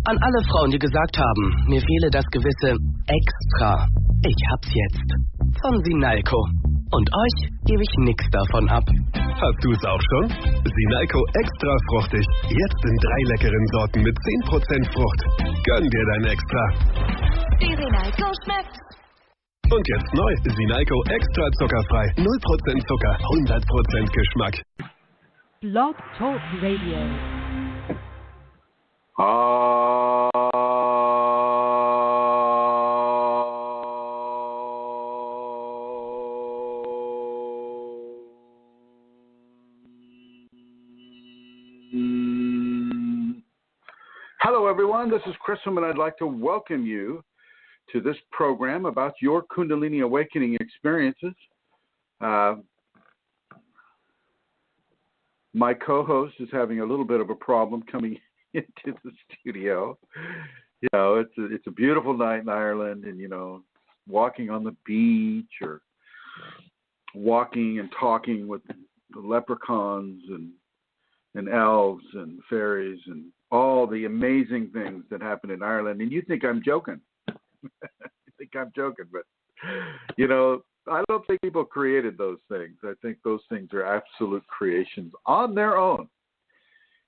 An alle Frauen, die gesagt haben, mir fehle das gewisse Extra. Ich hab's jetzt. Von Sinalco. Und euch gebe ich nix davon ab. Hast du's auch schon? Sinalco extra fruchtig. Jetzt in 3 leckeren Sorten mit 10% Frucht. Gönn dir dein Extra. Die Sinalco schmeckt. Und jetzt neu. Sinalco extra zuckerfrei. 0% Zucker, 100% Geschmack. Blog Talk Radio. Hello, everyone. This is Chrism, and I'd like to welcome you to this program about your Kundalini awakening experiences. My co-host is having a little bit of a problem coming into the studio. You know, it's a beautiful night in Ireland, and, you know, walking on the beach or walking and talking with the leprechauns and elves and fairies and all the amazing things that happen in Ireland. And you think I'm joking. You think I'm joking, but, you know, I don't think people created those things. I think those things are absolute creations on their own.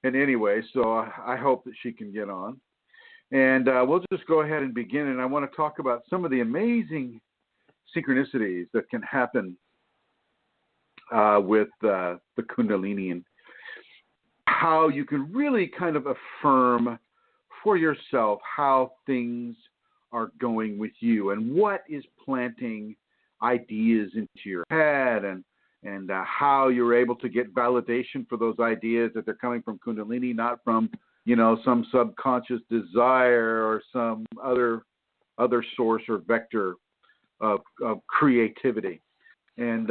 And anyway, so I hope that she can get on. And we'll just go ahead and begin. And I want to talk about some of the amazing synchronicities that can happen with the Kundalini and how you can really kind of affirm for yourself how things are going with you and what is planting ideas into your head and how you're able to get validation for those ideas that they're coming from Kundalini, not from, you know, some subconscious desire or some other source or vector of creativity. And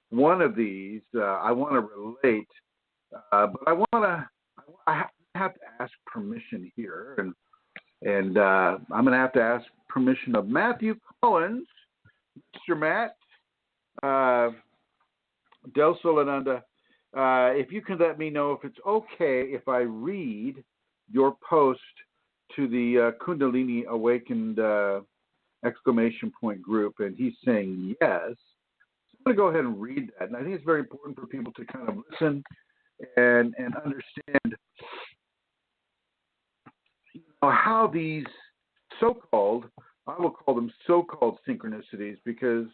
one of these I want to relate, but I have to ask permission here, and I'm going to have to ask permission of Matthew Collins, Mr. Matt. Del Solananda, if you can let me know if it's okay if I read your post to the Kundalini Awakened exclamation point group, and he's saying yes. So I'm going to go ahead and read that, and I think it's very important for people to kind of listen and understand, you know, how these so-called, I will call them so-called synchronicities, because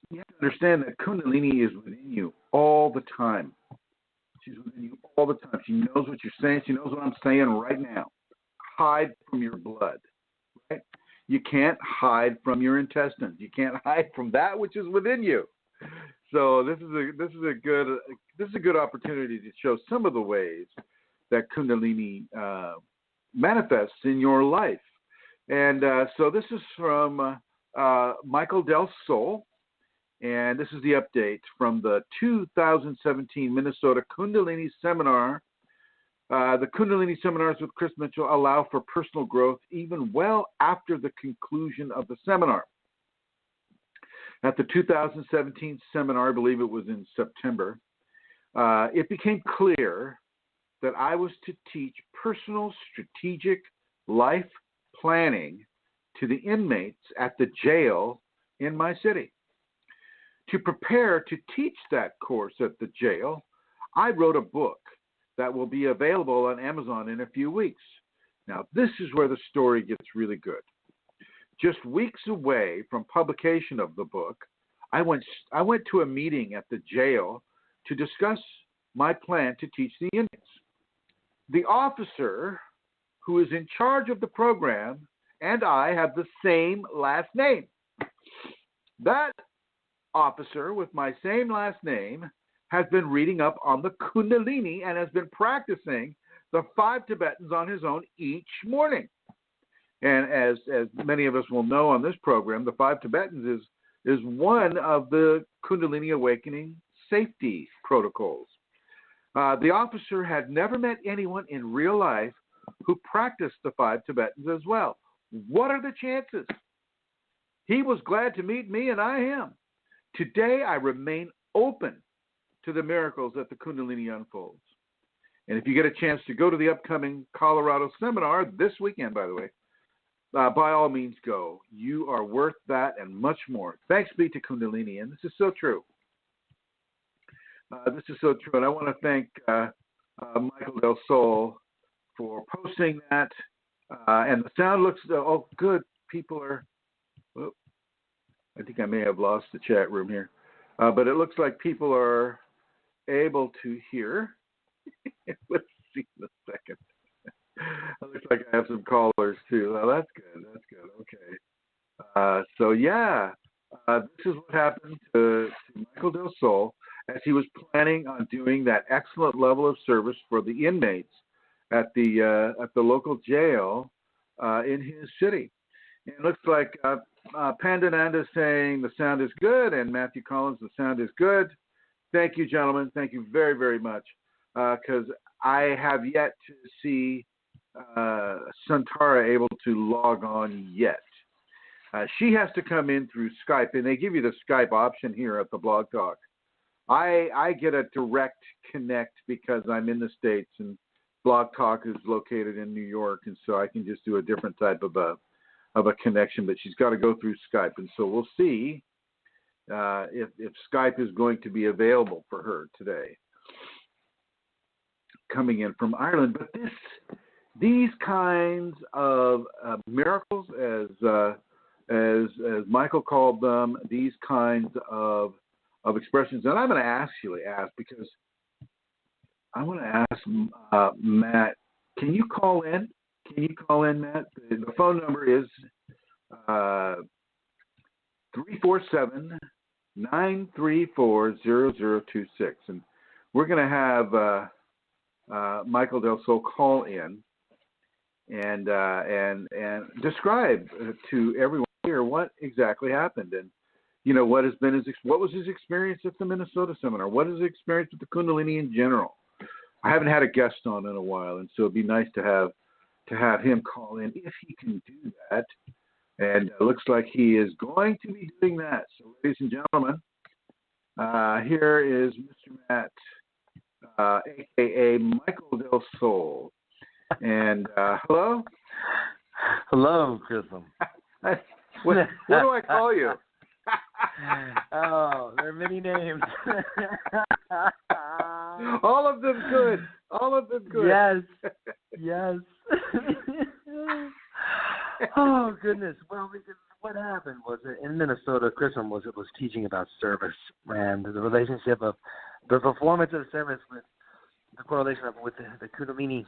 you have to understand that Kundalini is within you all the time. She's within you all the time. She knows what you're saying. She knows what I'm saying right now. Hide from your blood, right? You can't hide from your intestines. You can't hide from that which is within you. So this is a good opportunity to show some of the ways that Kundalini manifests in your life. And so this is from Michael Del Sol. And this is the update from the 2017 Minnesota Kundalini Seminar. The Kundalini Seminars with Chris Mitchell allow for personal growth even well after the conclusion of the seminar. At the 2017 seminar, I believe it was in September, it became clear that I was to teach personal strategic life planning to the inmates at the jail in my city. To prepare to teach that course at the jail, I wrote a book that will be available on Amazon in a few weeks. Now, this is where the story gets really good. Just weeks away from publication of the book, I went to a meeting at the jail to discuss my plan to teach the inmates. The officer who is in charge of the program and I have the same last name. That officer with my same last name has been reading up on the Kundalini and has been practicing the 5 Tibetans on his own each morning. And as many of us will know on this program, the 5 Tibetans is one of the Kundalini awakening safety protocols. The officer had never met anyone in real life who practiced the 5 Tibetans as well. What are the chances? He was glad to meet me, and I am. Today, I remain open to the miracles that the Kundalini unfolds. And if you get a chance to go to the upcoming Colorado seminar this weekend, by the way, by all means go. You are worth that and much more. Thanks be to Kundalini, and this is so true. This is so true, and I want to thank Michael Del Sol for posting that. And the sound looks, good. People are, I think I may have lost the chat room here. But it looks like people are able to hear. Let's see in a second. It looks like I have some callers too. Oh, that's good. That's good. Okay. This is what happened to Michael Del Sol as he was planning on doing that excellent level of service for the inmates at the local jail in his city. And it looks like Pandananda is saying the sound is good, and Matthew Collins, the sound is good. Thank you, gentlemen. Thank you very, very much. Because I have yet to see Santara able to log on yet. She has to come in through Skype, and they give you the Skype option here at the Blog Talk. I get a direct connect because I'm in the States, and Blog Talk is located in New York, and so I can just do a different type of a connection, but she's got to go through Skype, and so we'll see if Skype is going to be available for her today, coming in from Ireland. But these kinds of miracles, as Michael called them, these kinds of expressions, and I'm going to actually ask, because I want to ask Matt, can you call in? Can you call in, Matt? The phone number is 347-934-0026. And we're going to have Michael Del Sol call in and describe to everyone here what exactly happened, and what was his experience at the Minnesota seminar? What is his experience with the Kundalini in general? I haven't had a guest on in a while, and so it'd be nice to have him call in if he can do that. And it looks like he is going to be doing that. So, ladies and gentlemen, here is Mr. Matt, a.k.a. Michael Del Sol. And hello? Hello, Chrism. What do I call you? Oh, there are many names. All of them good. All of them good. Yes. Yes. Oh, goodness. Well, what happened was that in Minnesota, Chrism was teaching about service and the relationship of the performance of service with the correlation with the Kundalini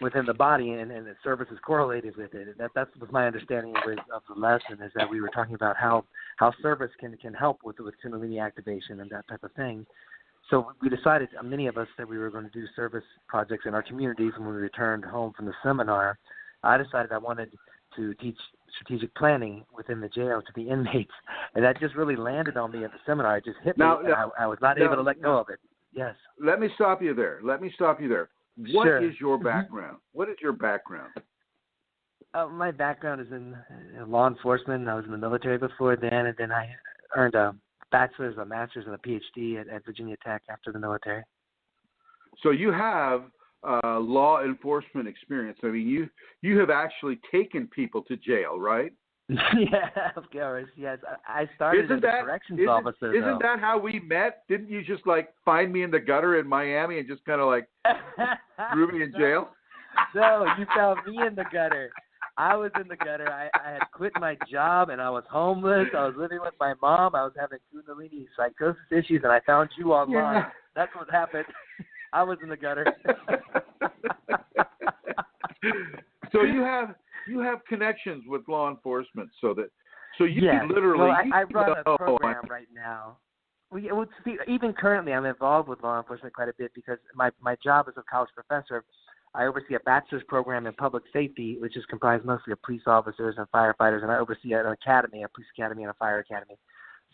within the body, and the service is correlated with it. That was my understanding of the lesson, is that we were talking about how service can help with Kundalini activation and that type of thing. So we decided, many of us, that we were going to do service projects in our communities when we returned home from the seminar. I decided I wanted to teach strategic planning within the jail to the inmates, and that just really landed on me at the seminar. It just hit me. I was not able to let go of it. Yes. Let me stop you there. What is your background? What is your background? My background is in law enforcement. I was in the military before then, and then I earned a bachelor's, a master's, and a PhD at Virginia Tech after the military. So you have law enforcement experience. I mean, you have actually taken people to jail, right? Yeah, of course. Yes, I started as a corrections officer. Isn't that how we met? Didn't you just find me in the gutter in Miami and just kind of threw me in jail? No, you found me in the gutter. I was in the gutter. I had quit my job and I was homeless. I was living with my mom. I was having Kundalini psychosis issues, and I found you online. Yeah. That's what happened. I was in the gutter. So you have connections with law enforcement, so you yes. literally. Well, I run a program right now. Even currently, I'm involved with law enforcement quite a bit because my job as a college professor, I oversee a bachelor's program in public safety, which is comprised mostly of police officers and firefighters, and I oversee an academy, a police academy and a fire academy.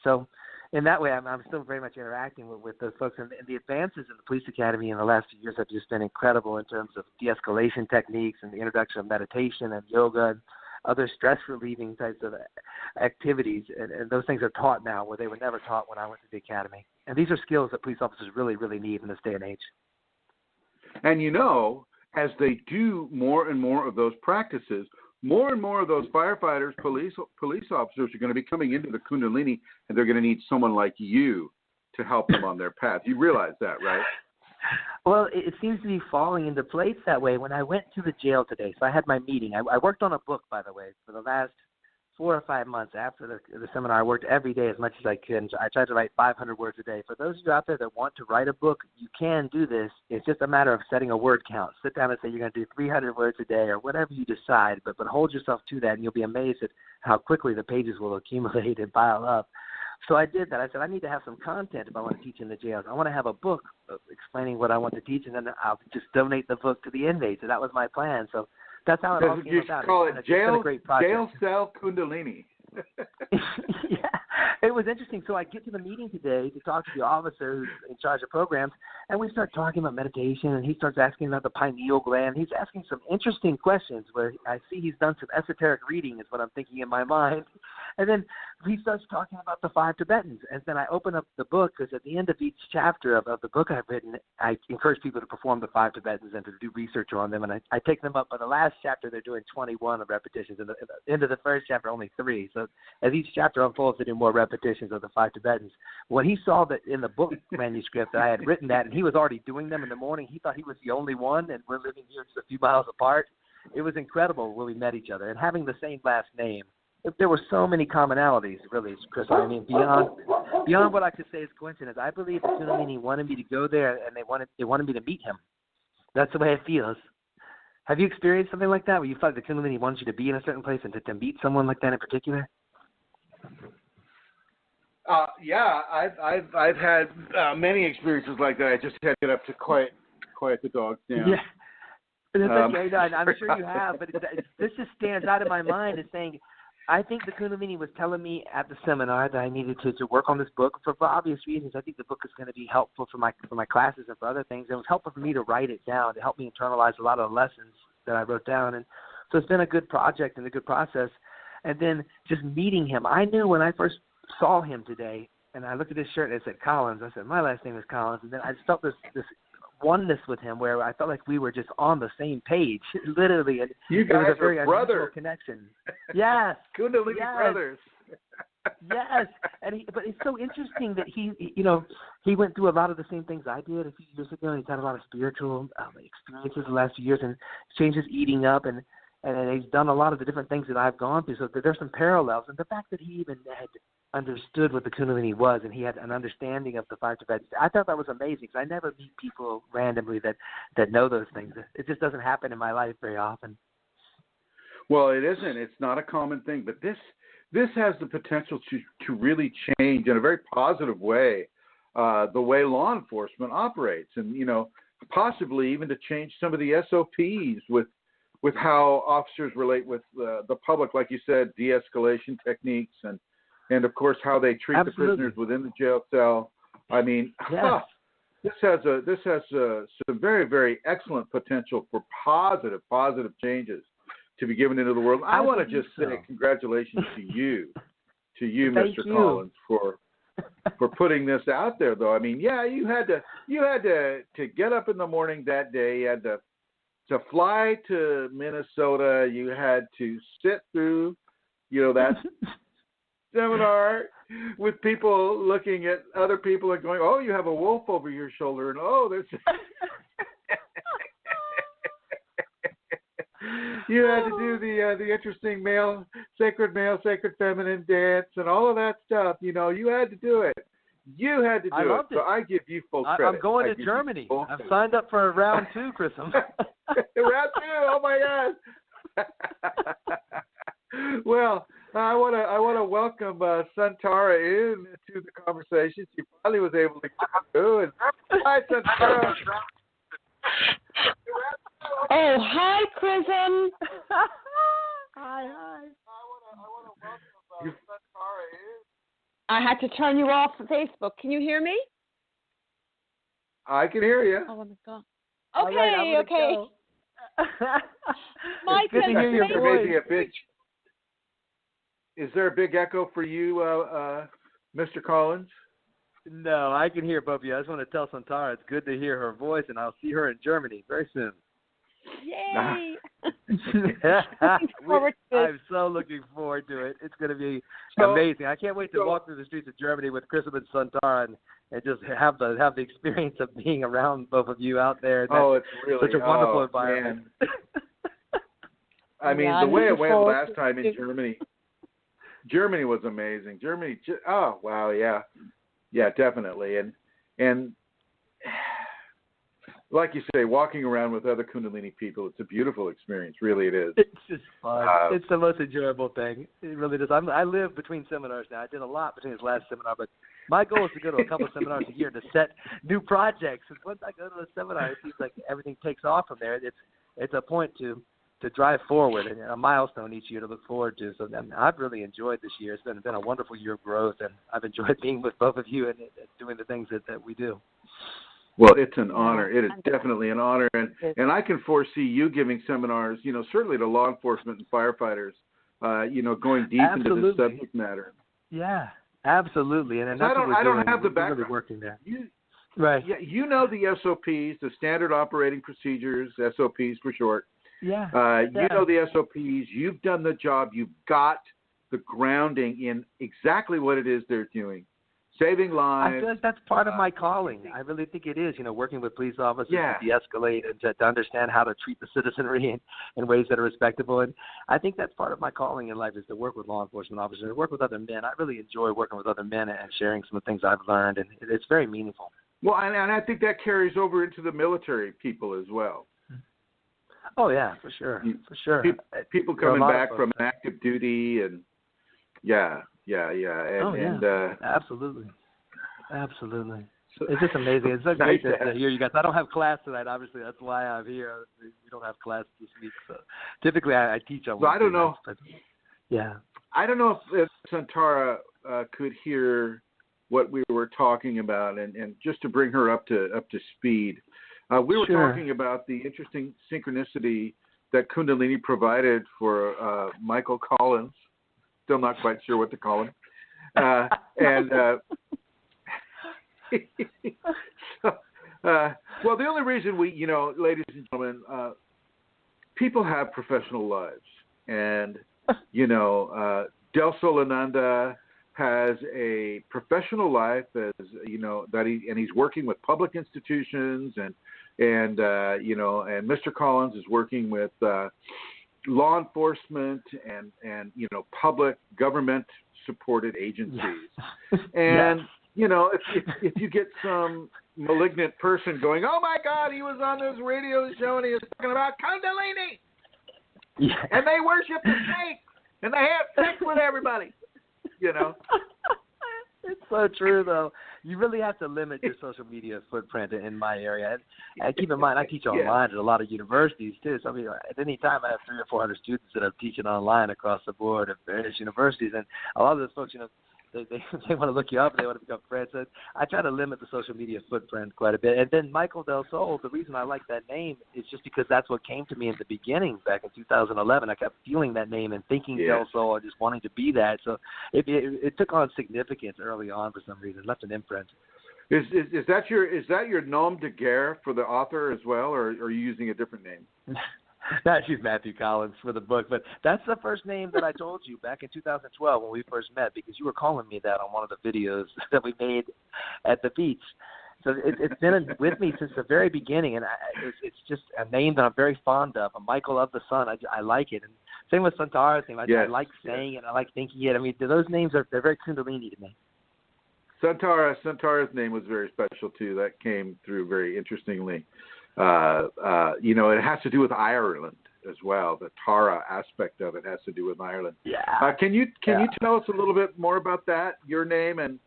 So in that way, I'm still very much interacting with those folks. And the advances in the police academy in the last few years have just been incredible in terms of de-escalation techniques and the introduction of meditation and yoga and other stress-relieving types of activities. And those things are taught now where they were never taught when I went to the academy. And these are skills that police officers really, really need in this day and age. And as they do more and more of those practices, more and more of those firefighters, police officers are going to be coming into the Kundalini, and they're going to need someone like you to help them on their path. You realize that, right? Well, it seems to be falling into place that way. When I went to the jail today, so I had my meeting. I worked on a book, by the way, for the last 4 or 5 months after the seminar. I worked every day as much as I could. And I tried to write 500 words a day. For those of you out there that want to write a book, you can do this. It's just a matter of setting a word count. Sit down and say you're going to do 300 words a day or whatever you decide, but hold yourself to that, and you'll be amazed at how quickly the pages will accumulate and pile up. So I did that. I said, I need to have some content if I want to teach in the jails. I want to have a book explaining what I want to teach, and then I'll just donate the book to the inmates. And that was my plan. So that's how it all came about. Call it jail cell Kundalini. Yeah, it was interesting. So I get to the meeting today to talk to the officer who's in charge of programs, and we start talking about meditation, and he starts asking about the pineal gland. He's asking some interesting questions where I see he's done some esoteric reading is what I'm thinking in my mind. And then he starts talking about the 5 Tibetans. And then I open up the book because at the end of each chapter of the book I've written, I encourage people to perform the 5 Tibetans and to do research on them. And I take them up. By the last chapter, they're doing 21 of repetitions. And at the end of the first chapter, only 3. So as each chapter unfolds, they do more repetitions of the 5 Tibetans. When he saw that in the book manuscript that I had written that, and he was already doing them in the morning, he thought he was the only one, and we're living here just a few miles apart. It was incredible when we met each other. And having the same last name, there were so many commonalities, really, Chris. I mean, beyond what I could say is coincidence. I believe the Kundalini wanted me to go there, and they wanted me to meet him. That's the way it feels. Have you experienced something like that, where you felt the Kundalini wants you to be in a certain place and to meet someone like that in particular? Yeah, I've had many experiences like that. I just had to get up to quiet the dogs down. Yeah. That's okay. No, I'm sure you have, but this just stands out in my mind as saying, I think the Kundalini was telling me at the seminar that I needed to work on this book for obvious reasons. I think the book is going to be helpful for my classes and for other things. It was helpful for me to write it down, to help me internalize a lot of the lessons that I wrote down. And so it's been a good project and a good process. And then just meeting him, I knew when I first saw him today, and I looked at his shirt and it said Collins. I said, my last name is Collins. And then I just felt this oneness with him where I felt like we were just on the same page, literally. And you guys it was a very are brothers. Connection. Yes. Kundalini brothers. Yes. But it's so interesting that he went through a lot of the same things I did a few years ago. He's had a lot of spiritual experiences the last few years and changed his eating up, and he's done a lot of the different things that I've gone through. So there's some parallels. And the fact that he even had understood what the Kundalini was, and he had an understanding of the 5 Tibetans, I thought that was amazing, because I never meet people randomly that know those things. It just doesn't happen in my life very often. Well, it isn't. It's not a common thing, but this has the potential to really change in a very positive way the way law enforcement operates, and possibly even to change some of the SOPs with how officers relate with the public, like you said, de-escalation techniques, and of course how they treat Absolutely. the prisoners within the jail cell. I mean, yes. This has some very, very excellent potential for positive changes to be given into the world. I want to just say congratulations to you, Mr. Collins, for putting this out there. Though I mean, yeah, you had to get up in the morning that day. You had to fly to Minnesota. You had to sit through, that seminar with people looking at other people and going, "Oh, you have a wolf over your shoulder," and "Oh, there's." You had to do the interesting male, sacred feminine dance, and all of that stuff. You had to do it. You had to do it. So I give you full credit. I'm going to Germany. I've signed up for round 2, Chrism. Round 2. Oh my God. Well, I want to welcome Santara into the conversation. She finally was able to get through. And hi, Santara. Oh, hi, Chrism. Hi. I want to welcome Santara in. I had to turn you off Facebook. Can you hear me? I can hear you. Oh, my God. Okay. Okay. My good to hear your voice. Is there a big echo for you, Mr. Collins? No, I can hear both of you. I just want to tell Santara it's good to hear her voice, and I'll see her in Germany very soon. Yay! I'm so looking forward to it. It's going to be amazing. I can't wait to walk through the streets of Germany with Chrism and Santara and just have the experience of being around both of you out there. It's really such a wonderful environment. I mean, the way it went last time in Germany was amazing. Yeah, definitely. And like you say, walking around with other Kundalini people, it's a beautiful experience. Really, it is. It's just fun. It's the most enjoyable thing. It really is. I live between seminars now. I did a lot between this last seminar, but my goal is to go to a couple of seminars a year to set new projects. And once I go to a seminar, it seems like everything takes off from there. It's a point to drive forward and a milestone each year to look forward to. So I've really enjoyed this year. It's been a wonderful year of growth, and I've enjoyed being with both of you and doing the things that we do. Well, it's an honor. It is definitely an honor, and I can foresee you giving seminars, certainly to law enforcement and firefighters, going deep into this subject matter. Yeah, absolutely. And that's I don't have the background. Really working there. Right. Yeah, the SOPs, the standard operating procedures, SOPs for short. Yeah. You know the SOPs. You've done the job. You've got the grounding in exactly what it is they're doing. Saving lives. I feel like that's part of my calling. I really think it is, working with police officers to de-escalate and to understand how to treat the citizenry in ways that are respectable. And I think that's part of my calling in life is to work with law enforcement officers and work with other men. I really enjoy working with other men and sharing some of the things I've learned, and it's very meaningful. Well, and I think that carries over into the military people as well. Oh, yeah, for sure. People coming back from active duty and, And, absolutely. So, it's just amazing. It's so great to hear you guys. I don't have class tonight, obviously. That's why I'm here. We don't have class this week. So typically I teach on Wednesday. I don't know. But, yeah. I don't know if Santara could hear what we were talking about, and just to bring her up to speed. We were talking about the interesting synchronicity that Kundalini provided for Michael Collins. Still not quite sure what to call him. Well, the only reason we, ladies and gentlemen, people have professional lives. And, Del Solananda has a professional life as, and he's working with public institutions and Mr. Collins is working with law enforcement and public government supported agencies. And if you get some malignant person going, oh my God, he was on this radio show and he was talking about Kundalini, and they worship the snake and they have sex with everybody, It's so true, though. You really have to limit your social media footprint in my area. And keep in mind, I teach online at a lot of universities, too. So, at any time, I have 300 or 400 students that I'm teaching online across the board at various universities. And a lot of those folks, they want to look you up. They want to become friends. So I try to limit the social media footprint quite a bit. And then Michael Del Sol, the reason I like that name is just because that's what came to me in the beginning back in 2011. I kept feeling that name and thinking Del Sol and just wanting to be that. So it took on significance early on for some reason. It left an imprint. Is that your nom de guerre for the author as well, or are you using a different name? Not you, Matthew Collins, for the book, but that's the first name that I told you back in 2012 when we first met, because you were calling me that on one of the videos that we made at the beach. So it's been with me since the very beginning, and it's just a name that I'm very fond of. A Michael of the Sun, I like it. And same with Santara's name. I like saying it. I like thinking it. Those names they're very Kundalini to me. Santara's name was very special too. That came through very interestingly. It has to do with Ireland as well. The Tara aspect of it has to do with Ireland. Yeah. Can you tell us a little bit more about that, your name, and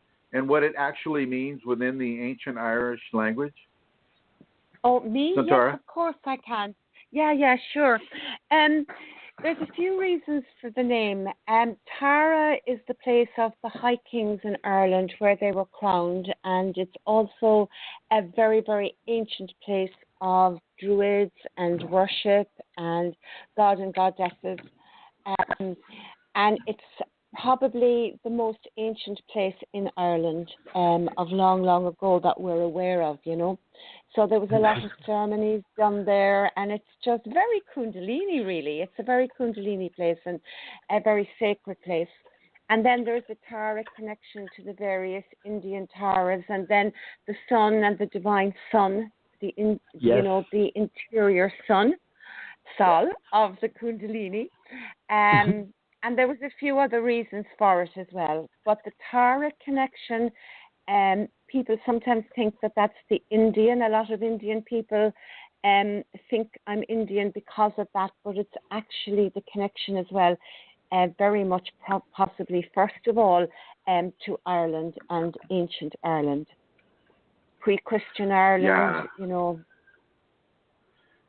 what it actually means within the ancient Irish language? Oh, me? Santara? Yes, of course I can. Yeah, sure. There's a few reasons for the name. Tara is the place of the High Kings in Ireland where they were crowned, and it's also a very, very ancient place of druids and worship and god and goddesses. And it's probably the most ancient place in Ireland of long, long ago that we're aware of, you know. So there was a lot of ceremonies done there, and it's just very Kundalini, really. It's a very Kundalini place and a very sacred place. And then there's the Tara connection to the various Indian Taras, and then the sun and the divine sun, you know, the interior sun, Sol of the Kundalini. And there was a few other reasons for it as well. But the Tara connection, people sometimes think that that's the Indian. A lot of Indian people think I'm Indian because of that, but it's actually the connection as well, very much possibly, first of all, to Ireland and ancient Ireland. Pre-Christian Ireland, you know.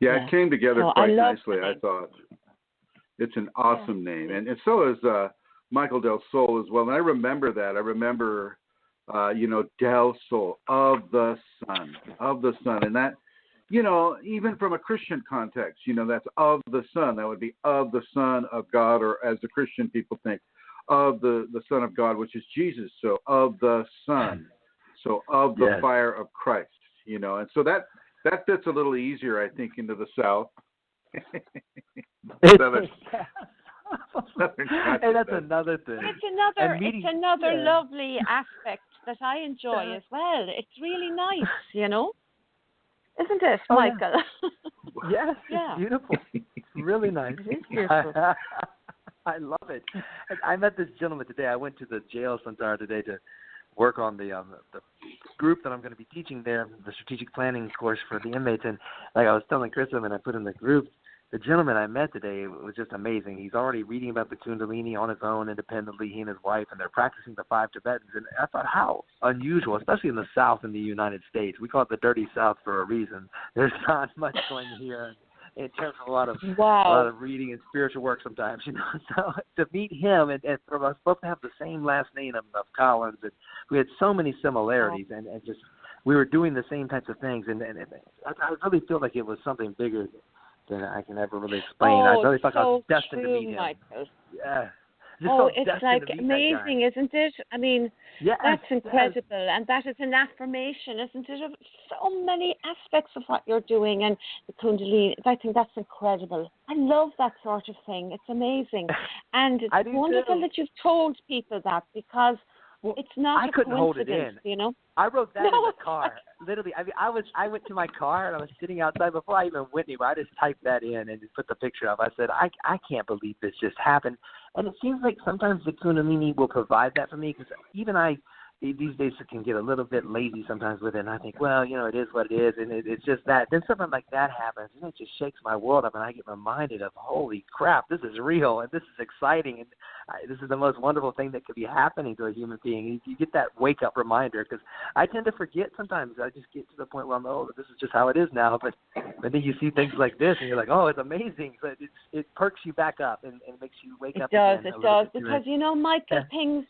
Yeah, it came together quite nicely, I thought. It's an awesome name. And so is Michael Del Sol as well. And I remember that. I remember, you know, Del Sol, of the sun. And that, you know, even from a Christian context, you know, that's of the Son. That would be of the Son of God, or as the Christian people think, of the Son of God, which is Jesus. So of the Son. So of the fire of Christ, you know. And so that fits a little easier, I think, into the South. And that's another thing. It's another lovely aspect that I enjoy as well. It's really nice, you know, isn't it, Michael? Yes, it's beautiful. It's really nice. It is beautiful. I love it. I met this gentleman today. I went to the jail center today to work on the group that I'm going to be teaching there, the strategic planning course for the inmates. And like I was telling Chrism, and I put in the group, the gentleman I met today was just amazing. He's already reading about the Kundalini on his own independently, he and his wife, and they're practicing the 5 Tibetans. And I thought, how unusual, especially in the South in the United States. We call it the dirty South for a reason. There's not much going here in terms of a lot of reading and spiritual work sometimes, you know. So to meet him, and for us both to have the same last name of Collins, and we had so many similarities, and just we were doing the same types of things, and I really feel like it was something bigger than I can ever really explain. I really thought I was destined to meet him. Michael. Yeah. It's like amazing, isn't it? I mean, that's incredible, and that is an affirmation, isn't it, of so many aspects of what you're doing, and the Kundalini. I think that's incredible. I love that sort of thing. It's amazing, and it's wonderful that you've told people that, because it's not I couldn't hold it in. You know, I wrote that in the car. Literally, I mean, I went to my car and I was sitting outside before I even went anywhere. I just typed that in and just put the picture up. I said, I can't believe this just happened. And it seems like sometimes the Kundalini will provide that for me, because even these days I can get a little bit lazy sometimes with it, and I think, well, you know, it is what it is, and it's just that. Then something like that happens, and it just shakes my world up, and I get reminded of, holy crap, this is real, and this is exciting, and this is the most wonderful thing that could be happening to a human being. You get that wake-up reminder, because I tend to forget sometimes. I just get to the point where I'm, this is just how it is now, but then you see things like this, and you're like, oh, it's amazing. But it perks you back up and makes you wake up. It does, because, you know, Michael, things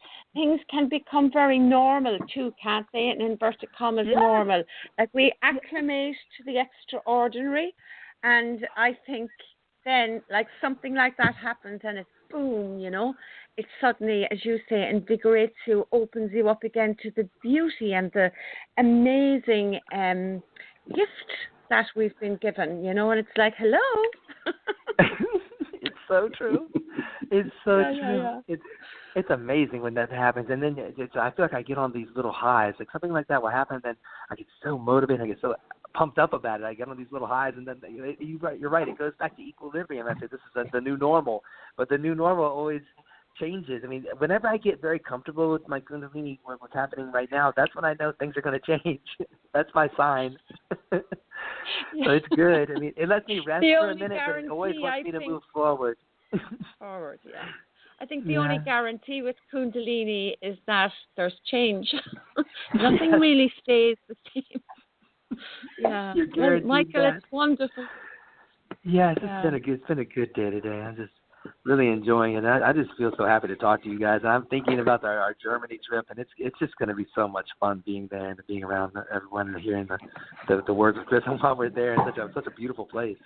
can become very normal too, can't they? In inverted commas, normal. Like, we acclimate to the extraordinary, and I think then, like, something like that happens, and it's boom, you know, it suddenly, as you say, invigorates you, opens you up again to the beauty and the amazing gift that we've been given, you know, and it's like, hello. It's so true. It's so true. Yeah. It's amazing when that happens, and then I feel like I get on these little highs. Like, something like that will happen, then I get so motivated, I get so pumped up about it. I get on these little highs, and then you're right. It goes back to equilibrium. I say this is the new normal, but the new normal always changes. I mean, whenever I get very comfortable with my Kundalini, what's happening right now, that's when I know things are going to change. That's my sign. So it's good. I mean, it lets me rest for a minute, but it always wants me to move forward. Forward, yeah. I think the only guarantee with Kundalini is that there's change. Nothing really stays the same. Yeah, well, Michael, it's wonderful. Yes, it's been a good day today. I'm just really enjoying it. I just feel so happy to talk to you guys. I'm thinking about our Germany trip, and it's just going to be so much fun being there and being around everyone and hearing the words of Chrism while we're there. It's such a beautiful place.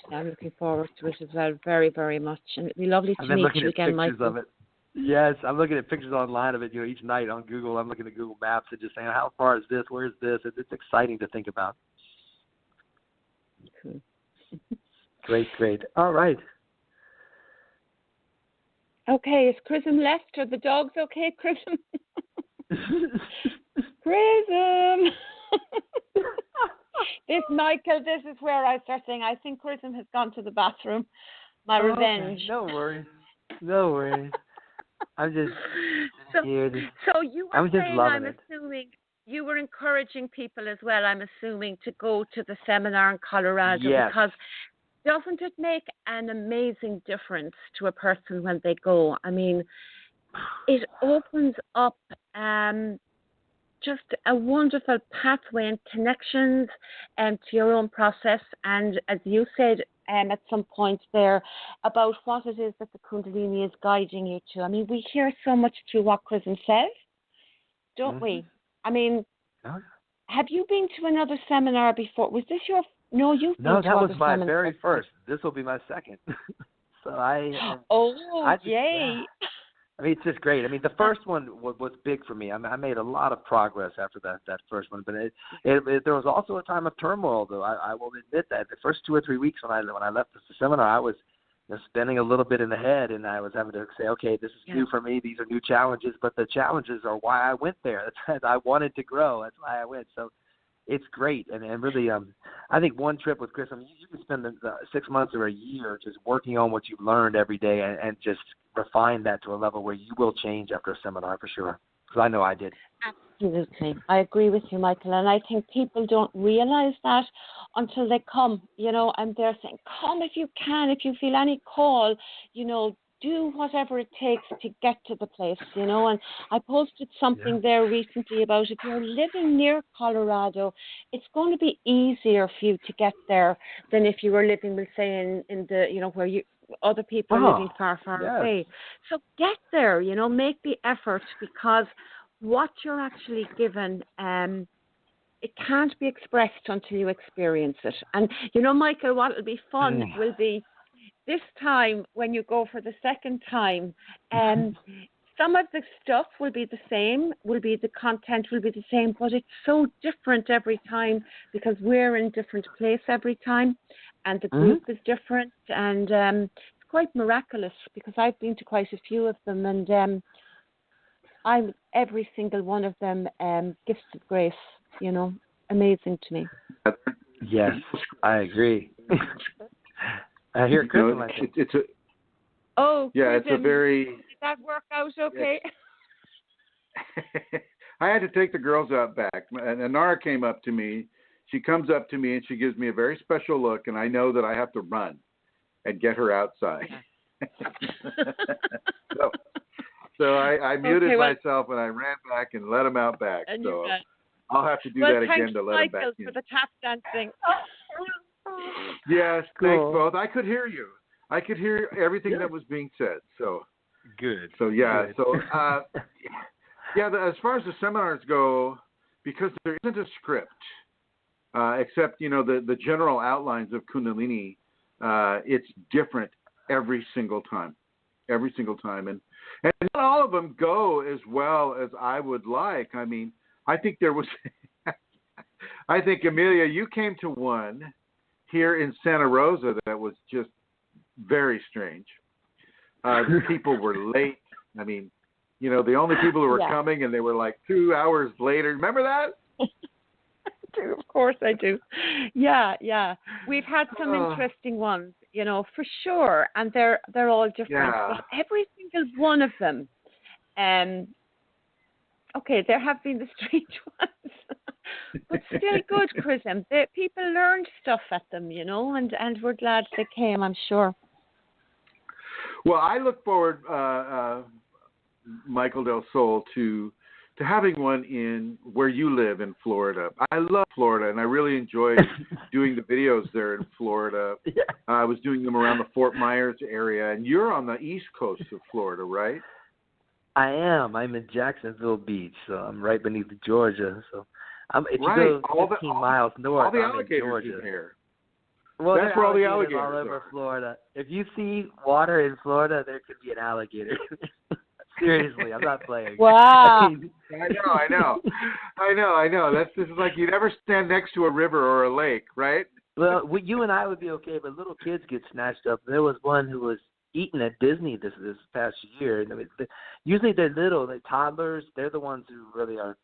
Exactly. I'm looking forward to it as well, very, very much. And it'd be lovely to meet you again, Michael. I've been looking at pictures of it. Yes, I'm looking at pictures online of it. Each night on Google, I'm looking at Google Maps and just saying, how far is this? Where is this? It's exciting to think about. Cool. Great. All right. Okay, is Chrism left? Are the dogs okay, Chrism? Chrism! Michael, this is where I start saying, I think Chrism has gone to the bathroom. My revenge. Okay. No worries. I'm just here. So you were I'm just saying, loving I'm assuming, you were encouraging people as well, I'm assuming, to go to the seminar in Colorado. Yes. Because doesn't it make an amazing difference to a person when they go? I mean, it opens up just a wonderful pathway and connections to your own process. And as you said at some point there, about what it is that the Kundalini is guiding you to. I mean, we hear so much through what Chrism says, don't we? I mean, have you been to another seminar before? Was this your... No, you've been to that was my seminars. very first. This will be my second. So yay! Yeah. I mean, it's just great. I mean, the first one was big for me. I made a lot of progress after that first one, but there was also a time of turmoil, though. I will admit that the first 2 or 3 weeks when I left the seminar, I was spinning a little bit in the head, and I was having to say, okay, this is new for me. These are new challenges, but the challenges are why I went there. I wanted to grow. That's why I went. So it's great, and really, I think one trip with Chris, I mean, you can spend 6 months or a year just working on what you've learned every day and just refine that to a level where you will change after a seminar for sure, because I know I did. Absolutely. I agree with you, Michael, and I think people don't realize that until they come, and they're saying, come if you can, if you feel any call, do whatever it takes to get to the place, and I posted something there recently about if you're living near Colorado, it's going to be easier for you to get there than if you were living, we'll say, in the, where other people are living far, far away. So get there, make the effort, because what you're actually given, it can't be expressed until you experience it. And, Michael, what will be fun will be this time when you go for the second time, some of the stuff will be the same, the content will be the same, but it's so different every time because we're in a different place every time and the group is different, and it's quite miraculous because I've been to quite a few of them, and I'm every single one of them gifts of grace, amazing to me. Yes, I agree. I hear Chrism. It's a very... Did that work out okay? I had to take the girls out back, and Anara came up to me. She comes up to me and she gives me a very special look, and I know that I have to run and get her outside. so I muted myself and I ran back and let them out back. So I'll have to do that again to let them back in. For the tap dancing. Yes, thanks both. I could hear you. I could hear everything that was being said. So good. So good. As far as the seminars go, because there isn't a script, except the general outlines of Kundalini, it's different every single time, and not all of them go as well as I would like. I mean, I think there was. I think, Amelia, you came to one here in Santa Rosa that was just very strange. The people were late. I mean, the only people who were coming, and they were like 2 hours later. Remember that? Of course I do. Yeah. We've had some interesting ones, for sure, and they're all different. Yeah. But every single one of them, okay, there have been the strange ones. But still good, Chrism. The people learned stuff at them, and we're glad they came, I'm sure. Well, I look forward, Michael Del Sol, to having one in where you live in Florida. I love Florida, and I really enjoy doing the videos there in Florida. Yeah. I was doing them around the Fort Myers area, and you're on the east coast of Florida, right? I am. I'm in Jacksonville Beach, so I'm right beneath Georgia. So if you go 15 miles north, all the I'm in alligators Georgia. in here. Well, That's where all the alligators all over are. Florida. If you see water in Florida, there could be an alligator. Seriously, I'm not playing. Wow. I know. This is like you never stand next to a river or a lake, right? Well, you and I would be okay, but little kids get snatched up. There was one who was eaten at Disney this past year. And usually they're little, they're toddlers. They're the ones who really are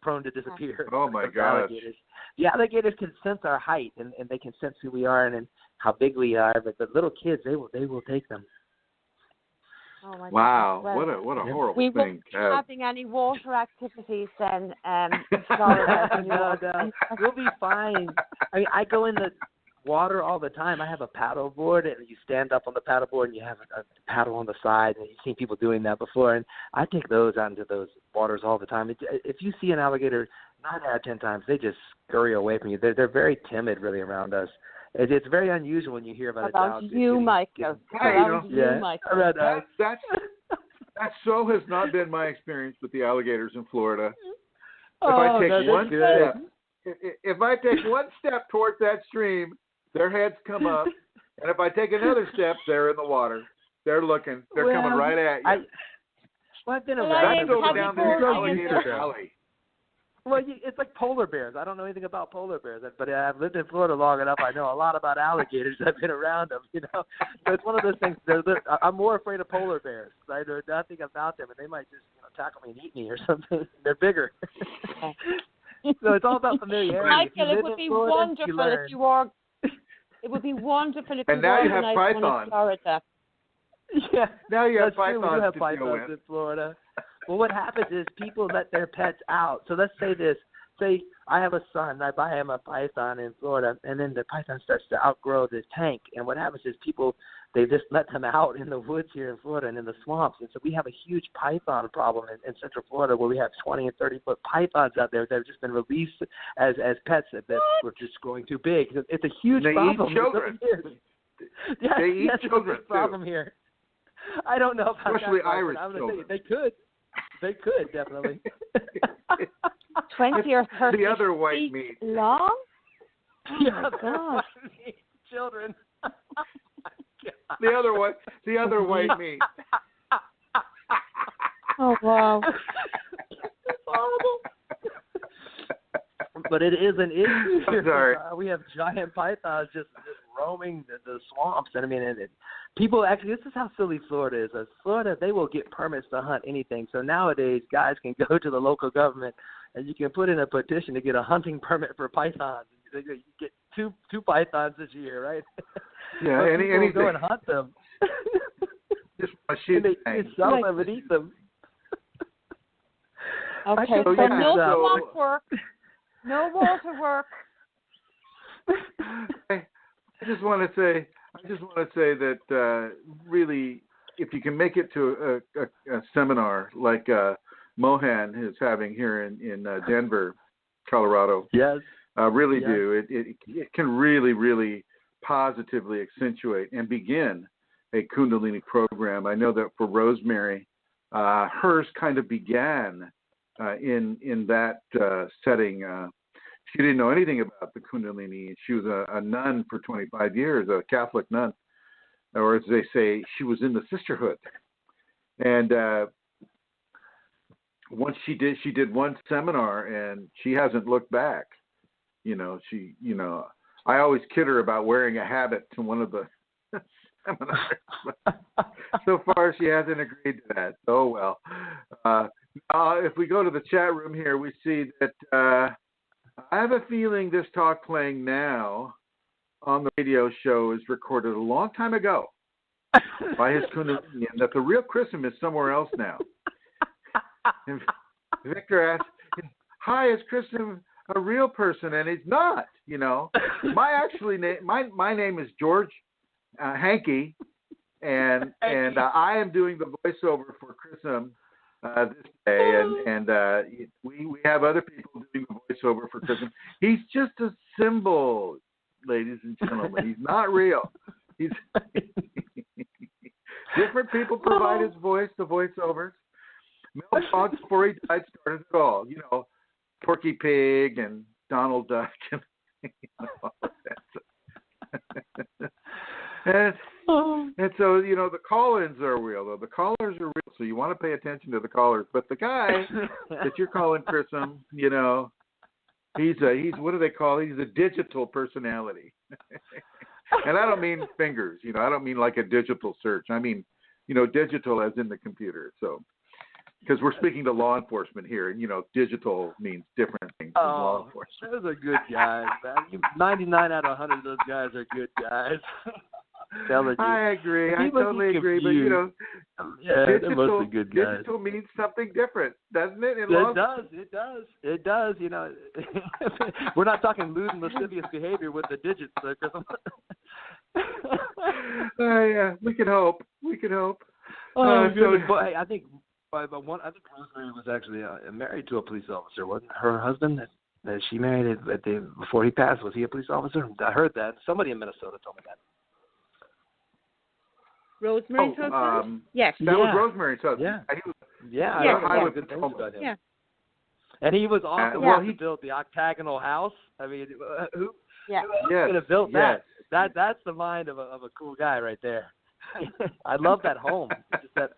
prone to disappear. Oh my gosh. Alligators. The alligators can sense our height, and they can sense who we are and how big we are. But the little kids, they will take them. Oh my Wow, goodness. what a horrible We thing. won't be having any water activities then in Florida. No, we'll be fine. I mean, I go in the water all the time. I have a paddle board, and you stand up on the paddle board, and you have a paddle on the side, and you've seen people doing that before. And I take those out into those waters all the time. If you see an alligator, 9 out of 10 times, they just scurry away from you. They're very timid, really, around us. It's very unusual when you hear about you, Michael. That so has not been my experience with the alligators in Florida. If I take one step towards that stream, their heads come up, and if I take another step, they're in the water. They're looking. They're coming right at you. I've been around. That's over down there, Alligator Alley. Well, it's like polar bears. I don't know anything about polar bears, but I've lived in Florida long enough. I know a lot about alligators. I've been around them, So it's one of those things. I'm more afraid of polar bears. I know nothing about them, and they might just tackle me and eat me or something. They're bigger. So it's all about familiarity. Michael, it would be wonderful if you were. It would be wonderful if you were organized one in Florida. Yeah. Now you have pythons. pythons We have to pythons deal with. in Florida. Well, what happens is people let their pets out. So let's say this. Say I have a son. I buy him a python in Florida, and then the python starts to outgrow the tank. And what happens is people, they just let them out in the woods here in Florida and in the swamps. And so we have a huge python problem in Central Florida where we have 20 and 30-foot pythons out there that have just been released as pets that were just growing too big. It's a huge problem. They eat children. They eat children, a problem here. I don't know about especially that. Irish I'm children. They could. They could, definitely. 20 or 30 the other white feet meat. long? Yeah, God. Children. The other white meat. Oh, wow. It's horrible. But it is an issue. I'm sorry. We have giant pythons just roaming the swamps. And I mean, people actually, this is how silly Florida is. As Florida, they will get permits to hunt anything. So nowadays, guys can go to the local government and you can put in a petition to get a hunting permit for pythons. You get two pythons this year, right? Yeah, anything. Go and hunt them. Just shoot they sell them and eat them. Okay, so no swamp work, no water work. I just want to say that really, if you can make it to a seminar like Mohan is having here in Denver, Colorado, yes, really do. It can really positively accentuate and begin a Kundalini program. I know that for Rosemary, hers kind of began in that setting. She didn't know anything about the Kundalini. She was a nun for 25 years, a Catholic nun, or as they say, she was in the sisterhood. And once she did one seminar, and she hasn't looked back. I always kid her about wearing a habit to one of the seminars. So far, she hasn't agreed to that. Oh well. If we go to the chat room here, we see that I have a feeling this talk playing now on the radio show is recorded a long time ago by his Kundalini, and that the real Chrism is somewhere else now. And Victor asked, "Hi, is Chrism a real person?" And he's not. My name is George Hankey, and I am doing the voiceover for Chrism this day, and we have other people doing the voiceover for Chrism. He's just a symbol, ladies and gentlemen. He's not real. He's different people provide his voice, the voiceovers. Mel Fox, before he died, started it all. Porky Pig and Donald Duck. And so, the call-ins are real, though. The callers are real, so you want to pay attention to the callers. But the guy that you're calling Chrism, he's what do they call it? He's a digital personality. And I don't mean fingers, I don't mean like a digital search. I mean, digital as in the computer. So, because we're speaking to law enforcement here, and, digital means different things than law enforcement. Those are good guys, man. 99 out of 100 of those guys are good guys. I agree. I totally agree. But, they're mostly good guys. Digital means something different, doesn't it? It does. We're not talking lewd and lascivious behavior with the digits, yeah, we could hope. Hey, I think Rosemary was actually married to a police officer. Wasn't her husband that she married before he passed? Was he a police officer? I heard that. Somebody in Minnesota told me that. Rosemary's husband? Yes. That was Rosemary's husband. Yeah. I heard good things about him. Yeah. And he was also the one who built the octagonal house. I mean, who could have built that? That's the mind of a cool guy right there. I love that home. Just that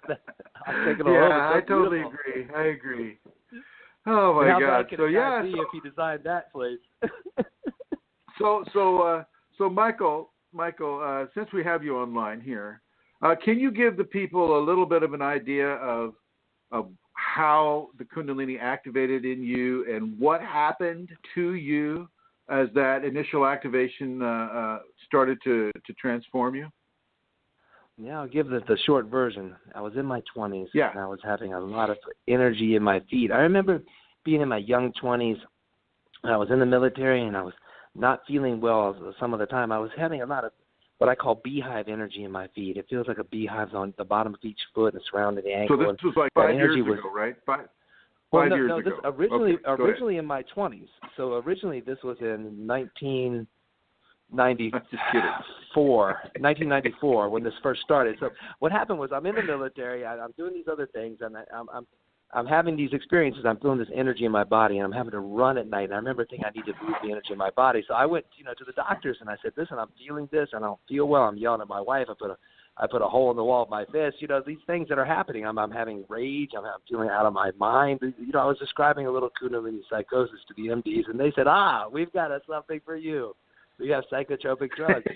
octagonal home. Yeah, I totally agree. I agree. Oh my God! So if he designed that place. So Michael, since we have you online here, can you give the people a little bit of an idea of how the Kundalini activated in you and what happened to you as that initial activation started to transform you? Yeah, I'll give the short version. I was in my 20s, and I was having a lot of energy in my feet. I remember being in my young 20s, and I was in the military, and I was not feeling well some of the time. I was having a lot of what I call beehive energy in my feet. It feels like a beehive on the bottom of each foot and surrounding the ankle. So this was like 5 years ago, right? Five years ago. Originally in my 20s. So originally this was in 1994 when this first started. So what happened was I'm in the military. I'm doing these other things, and I'm having these experiences. I'm feeling this energy in my body, and I'm having to run at night. And I remember thinking I need to move the energy in my body. So I went, to the doctors, and I said, "Listen, I'm feeling this, and I don't feel well." I'm yelling at my wife. I put a hole in the wall of my fist. These things that are happening. I'm having rage. I'm feeling out of my mind. I was describing a little Kundalini psychosis to the MDs, and they said, "We've got something for you. We have psychotropic drugs."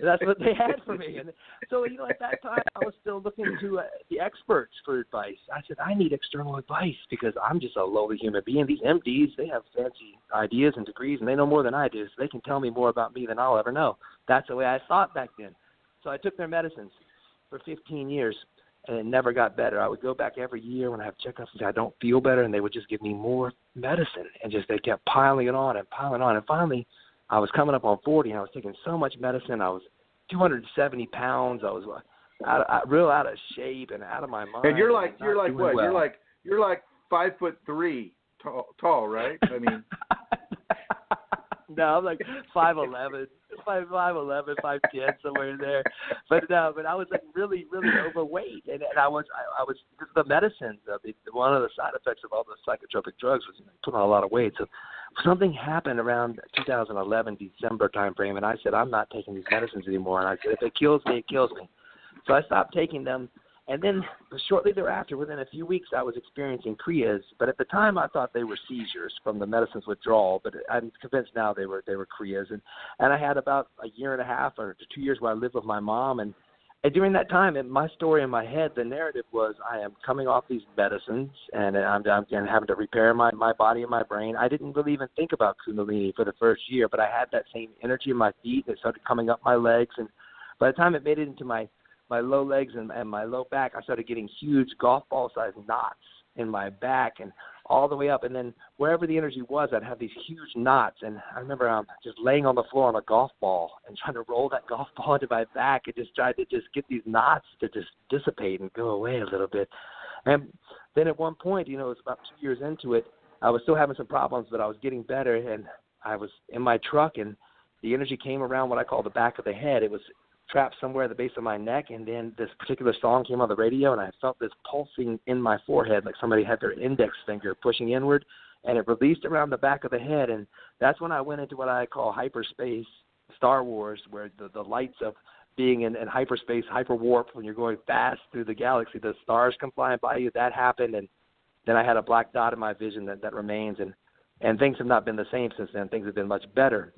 That's what they had for me. And so, at that time, I was still looking to the experts for advice. I said, I need external advice because I'm just a lowly human being. These MDs, they have fancy ideas and degrees, and they know more than I do, so they can tell me more about me than I'll ever know. That's the way I thought back then. So I took their medicines for 15 years, and it never got better. I would go back every year when I have checkups and say, I don't feel better, and they would just give me more medicine, and they kept piling it on and piling on. And finally, I was coming up on 40, and I was taking so much medicine. I was 270 pounds. I was real out of shape and out of my mind. And you're like what? Well. You're like 5'3" tall, right? I mean, no, I'm like 5'11", 5'10", somewhere in there. But I was like really, really overweight, and I was because the medicines. One of the side effects of all the psychotropic drugs was putting on a lot of weight. So something happened around 2011 December timeframe, and I said I'm not taking these medicines anymore. And I said if it kills me, it kills me. So I stopped taking them. And then shortly thereafter, within a few weeks, I was experiencing Krias. But at the time, I thought they were seizures from the medicine's withdrawal. But I'm convinced now they were Krias. And I had about a year and a half or 2 years where I lived with my mom. And during that time, my story in my head, the narrative was I am coming off these medicines, and I'm having to repair my body and my brain. I didn't really even think about Kundalini for the first year, but I had that same energy in my feet. It started coming up my legs. And by the time it made it into my low legs and my low back, I started getting huge golf ball-sized knots in my back and all the way up. And then wherever the energy was, I'd have these huge knots. And I remember just laying on the floor on a golf ball and trying to roll that golf ball into my back and just tried to just get these knots to just dissipate and go away a little bit. And then at one point, it was about 2 years into it, I was still having some problems, but I was getting better. And I was in my truck, and the energy came around what I call the back of the head. It was trapped somewhere at the base of my neck, and then this particular song came on the radio, and I felt this pulsing in my forehead like somebody had their index finger pushing inward, and it released around the back of the head. And that's when I went into what I call hyperspace Star Wars, where the lights of being in hyperspace, hyperwarp, when you're going fast through the galaxy, the stars come flying by you. That happened, and then I had a black dot in my vision that remains, and things have not been the same since then. Things have been much better.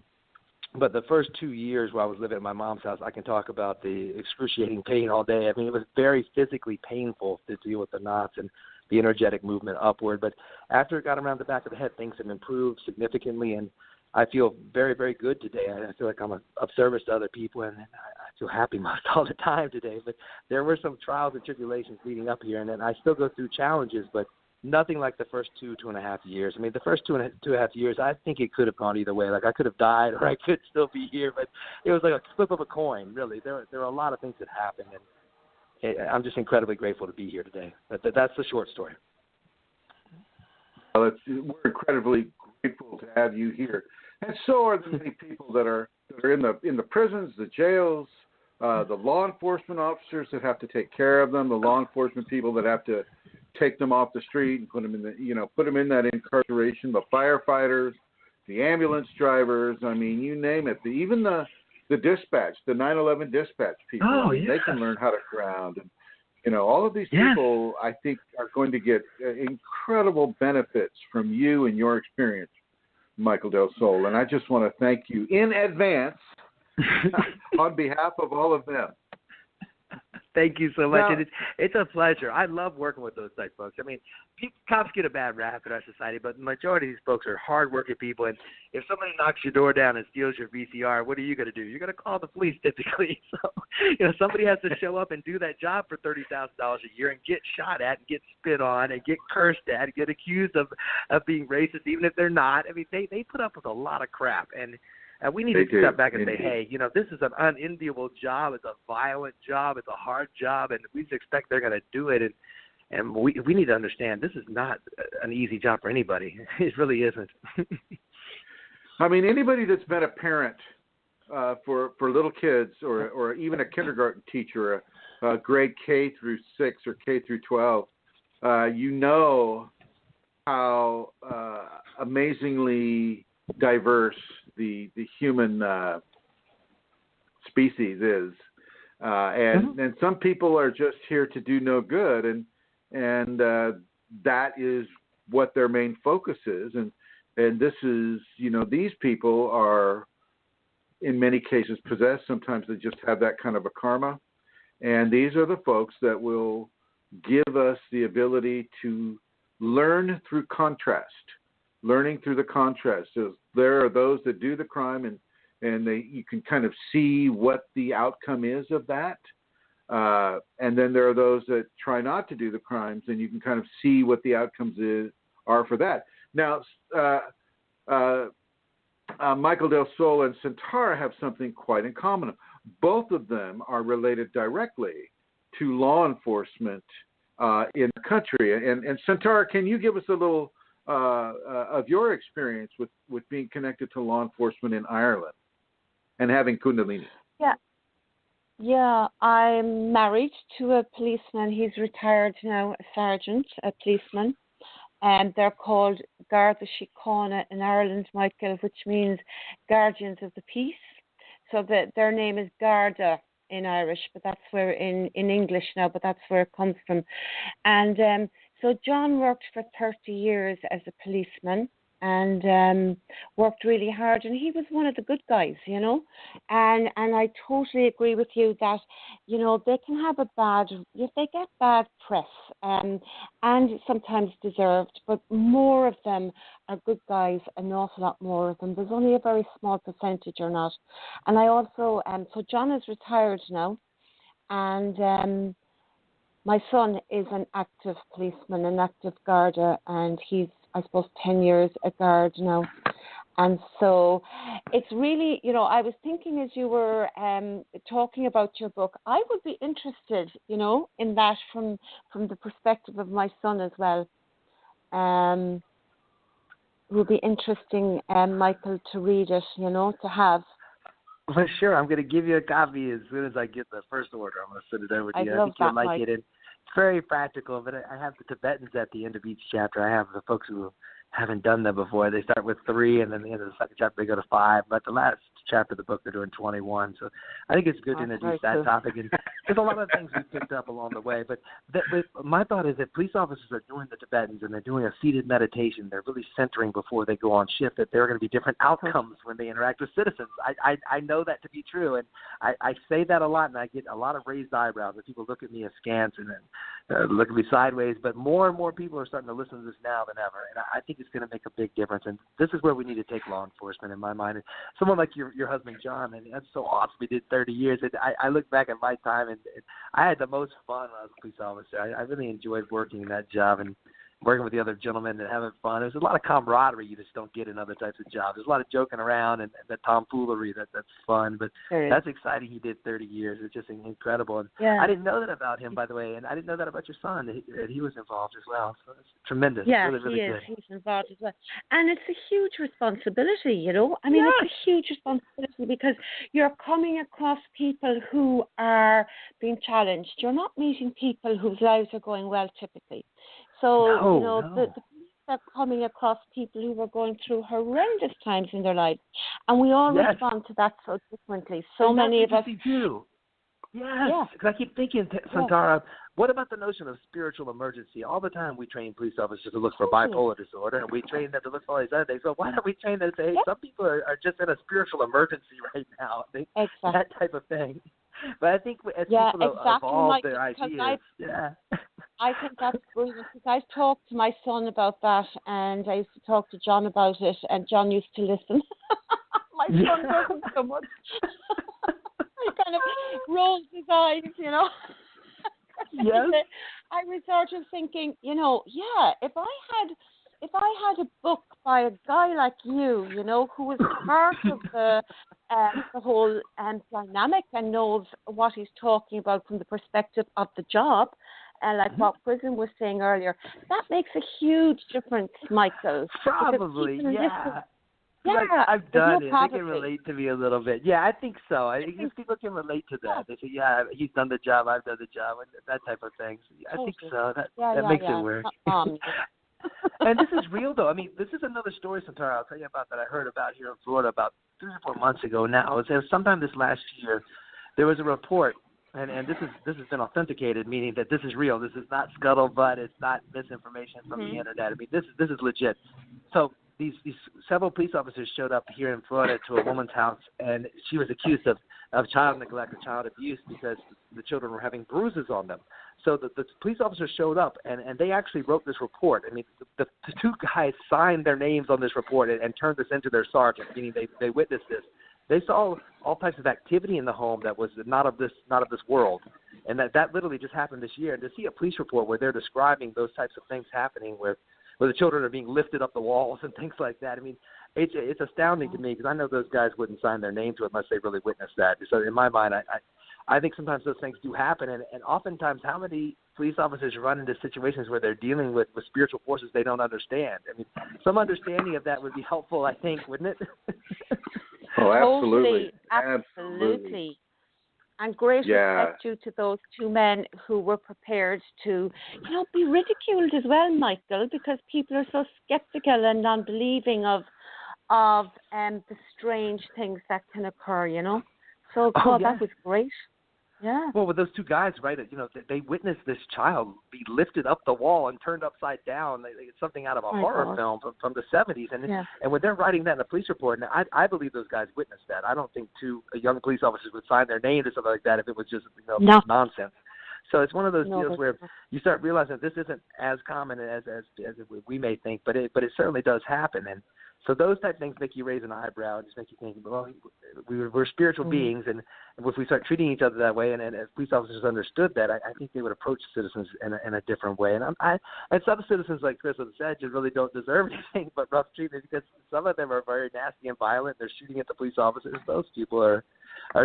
But the first 2 years while I was living at my mom's house, I can talk about the excruciating pain all day. I mean, it was very physically painful to deal with the knots and the energetic movement upward. But after it got around the back of the head, things have improved significantly, and I feel very, very good today. I feel like I'm of service to other people, and I feel happy most all the time today. But there were some trials and tribulations leading up here, and then I still go through challenges, but nothing like the first 2.5 years. I mean, the first 2.5 years, I think it could have gone either way. Like, I could have died or I could still be here, but it was like a flip of a coin, really. There are a lot of things that happened, and I'm just incredibly grateful to be here today. That's the short story. Well, we're incredibly grateful to have you here, and so are the many people that are in the prisons, the jails, the law enforcement officers that have to take care of them, the law enforcement people that have to take them off the street and put them in that incarceration, the firefighters, the ambulance drivers. I mean, you name it. Even the dispatch, the 9/11 dispatch people. Oh, yes. They can learn how to ground, and all of these people, I think, are going to get incredible benefits from you and your experience, Michael Del Sol. And I just want to thank you in advance on behalf of all of them. Thank you so much. Now, And it's a pleasure. I love working with those type folks. I mean, cops get a bad rap in our society, but the majority of these folks are hardworking people. And if somebody knocks your door down and steals your VCR, what are you going to do? You're going to call the police typically. So, somebody has to show up and do that job for $30,000 a year and get shot at and get spit on and get cursed at and get accused of being racist, even if they're not. I mean, they put up with a lot of crap. And we need to step back and say, hey, this is an unenviable job. It's a violent job. It's a hard job, and we just expect they're going to do it. And we need to understand this is not an easy job for anybody. It really isn't. I mean, anybody that's been a parent for little kids or even a kindergarten teacher, grade K through 6 or K through 12, how amazingly diverse the human species is, and some people are just here to do no good, and that is what their main focus is, and this is these people are in many cases possessed. Sometimes they just have that kind of a karma, and these are the folks that will give us the ability to learn through contrast. Learning through the contrast. So there are those that do the crime, and you can kind of see what the outcome is of that. And then there are those that try not to do the crimes, and you can kind of see what the outcomes are for that. Now, Michael Del Sol and Centara have something quite in common. Both of them are related directly to law enforcement in the country. And Centara, can you give us a little of your experience with being connected to law enforcement in Ireland and having Kundalini? Yeah, I'm married to a policeman. He's retired now, a sergeant, a policeman. And they're called Garda Síochána in Ireland, Michael, which means guardians of the peace. So their name is Garda in Irish, but that's where in English now, but that's where it comes from. And so John worked for 30 years as a policeman and worked really hard, and he was one of the good guys, and I totally agree with you that, they can have they get bad press, and sometimes deserved, but more of them are good guys, an awful lot more of them. There's only a very small percentage or not. And I also, so John is retired now, and my son is an active policeman, an active Garda, and he's, I suppose, 10 years a guard now. And so it's really, I was thinking as you were talking about your book, I would be interested, in that from the perspective of my son as well. It would be interesting, Michael, to read it, to have. Well, sure. I'm going to give you a copy as soon as I get the first order. I'm going to send it over to you. I think you'll like it. And it's very practical, but I have the Tibetans at the end of each chapter. I have the folks who haven't done that before. They start with 3, and then at the end of the second chapter, they go to 5. But the last chapter of the book. They're doing 21. So I think it's good to introduce that topic. And there's a lot of things we picked up along the way. But my thought is that police officers are doing the Tibetans and they're doing a seated meditation. They're really centering before they go on shift that there are going to be different outcomes when they interact with citizens. I know that to be true. And I say that a lot, and I get a lot of raised eyebrows when people look at me askance and then look at me sideways. But more and more people are starting to listen to this now than ever. And I think it's going to make a big difference. And this is where we need to take law enforcement in my mind. And someone like your husband, John, and that's so awesome. We did 30 years. And I look back at my time, and I had the most fun when I was a police officer. I really enjoyed working that job and working with the other gentlemen and having fun. There's a lot of camaraderie you just don't get in other types of jobs. There's a lot of joking around and that tomfoolery that's fun. But that's exciting. He did 30 years. It's just incredible. And I didn't know that about him, by the way, and I didn't know that about your son, that he was involved as well. So it's tremendous. Yeah, really, really he is. good. He's involved as well. And it's a huge responsibility, you know. I mean, it's a huge responsibility because you're coming across people who are being challenged. You're not meeting people whose lives are going well typically. So, the police are coming across people who are going through horrendous times in their lives. And we all respond to that so differently. So many of us do. Yes, because I keep thinking, Santara, what about the notion of spiritual emergency? All the time we train police officers to look for bipolar disorder, and we train them to look for all these other things. So why don't we train them to say, hey, some people are just in a spiritual emergency right now? That type of thing. But I think as people evolve their ideas, I think that's brilliant because I've talked to my son about that, and I used to talk to John about it, and John used to listen. My son doesn't so much. He kind of rolls his eyes, you know. Yes. I was sort of thinking, you know, if I had a book by a guy like you know, who was part of the whole dynamic and knows what he's talking about from the perspective of the job, like what Chrism was saying earlier, that makes a huge difference, Michael. Probably, yeah. Yeah, I've done it. They can relate to me a little bit. Yeah, I think so. I think people can relate to that. They say, he's done the job, I've done the job, and that type of thing. So, I think so. That makes it work. And this is real, though. I mean, this is another story, Santara, I'll tell you about that I heard about here in Florida about 3 or 4 months ago now. It was sometime this last year, there was a report, and this has been authenticated, meaning that this is real. This is not scuttlebutt. It's not misinformation from the internet. I mean, this is legit. So these several police officers showed up here in Florida to a woman's house, and she was accused of child neglect or child abuse because the children were having bruises on them. So the police officers showed up, and they actually wrote this report. I mean, the 2 guys signed their names on this report and turned this into their sergeant, meaning they witnessed this. They saw all types of activity in the home that was not of this world, and that literally just happened this year. And to see a police report where they're describing those types of things happening, where the children are being lifted up the walls and things like that, I mean, it's astounding to me because I know those guys wouldn't sign their name to it unless they really witnessed that. So in my mind, I think sometimes those things do happen, and oftentimes how many police officers run into situations where they're dealing with spiritual forces they don't understand. I mean, some understanding of that would be helpful, I think, wouldn't it? Oh, absolutely. Absolutely. And great respect due to those 2 men who were prepared to, you know, be ridiculed as well, Michael, because people are so skeptical and non-believing of the strange things that can occur, you know. So that was great. Yeah. Well, with those 2 guys, right, you know, they witnessed this child be lifted up the wall and turned upside down. It's something out of a horror film from the 70s. And when they're writing that in a police report, and I believe those guys witnessed that. I don't think 2 young police officers would sign their name to something like that if it was just nonsense. So it's one of those deals where you start realizing that this isn't as common as we may think, but it certainly does happen. And so those type of things make you raise an eyebrow and just make you think, well, we're spiritual beings, and if we start treating each other that way, and if police officers understood that, I think they would approach citizens in a different way. And some citizens, like Chris said, just really don't deserve anything but rough treatment because some of them are very nasty and violent. They're shooting at the police officers. Those people are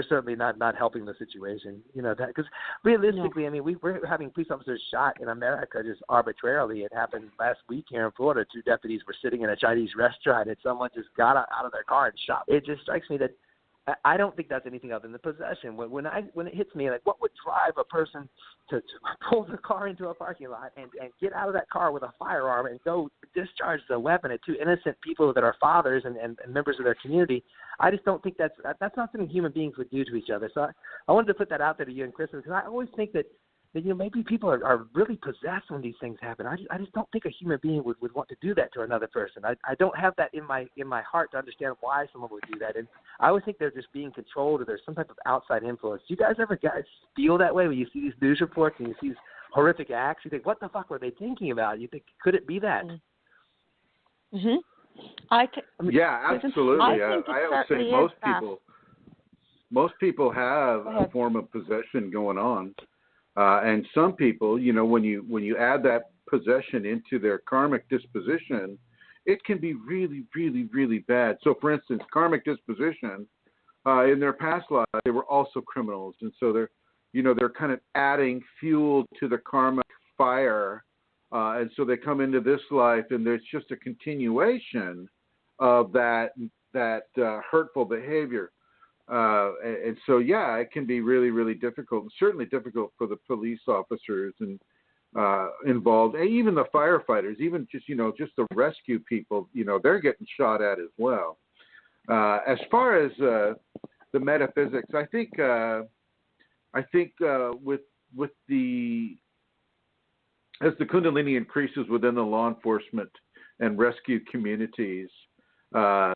certainly not helping the situation. You know, that because realistically, I mean, we're having police officers shot in America just arbitrarily. It happened last week here in Florida. 2 deputies were sitting in a Chinese restaurant, and someone just got out of their car and shot. It just strikes me that I don't think that's anything other than possession. When it hits me, like, what would drive a person to pull their car into a parking lot and get out of that car with a firearm and go discharge the weapon at two innocent people that are fathers and members of their community? I just don't think that's not something human beings would do to each other. So I wanted to put that out there to you and Chrism, because I always think that maybe people are really possessed when these things happen. I just don't think a human being would want to do that to another person. I don't have that in my heart to understand why someone would do that. And I always think they're just being controlled, or there's some type of outside influence. Do you guys ever feel that way when you see these news reports and you see these horrific acts? You think, what the fuck were they thinking about? You think, could it be that? Mm-hmm. Yeah, absolutely. I would say most people have a form of possession going on. And some people, when you add that possession into their karmic disposition, it can be really, really, really bad. So, for instance, karmic disposition, in their past lives, they were also criminals, and so they're kind of adding fuel to the karmic fire, and so they come into this life, and there's just a continuation of that hurtful behavior. And so, yeah, it can be really, really difficult, and certainly difficult for the police officers and involved, and even the firefighters, even just the rescue people. They're getting shot at as well. As far as the metaphysics, I think with the as the Kundalini increases within the law enforcement and rescue communities, there's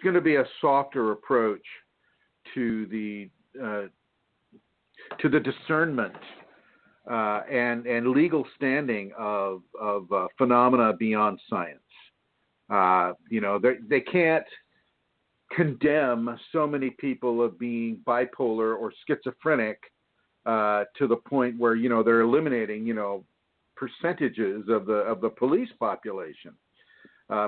going to be a softer approach to the discernment and legal standing of phenomena beyond science. They can't condemn so many people of being bipolar or schizophrenic to the point where they're eliminating percentages of the police population.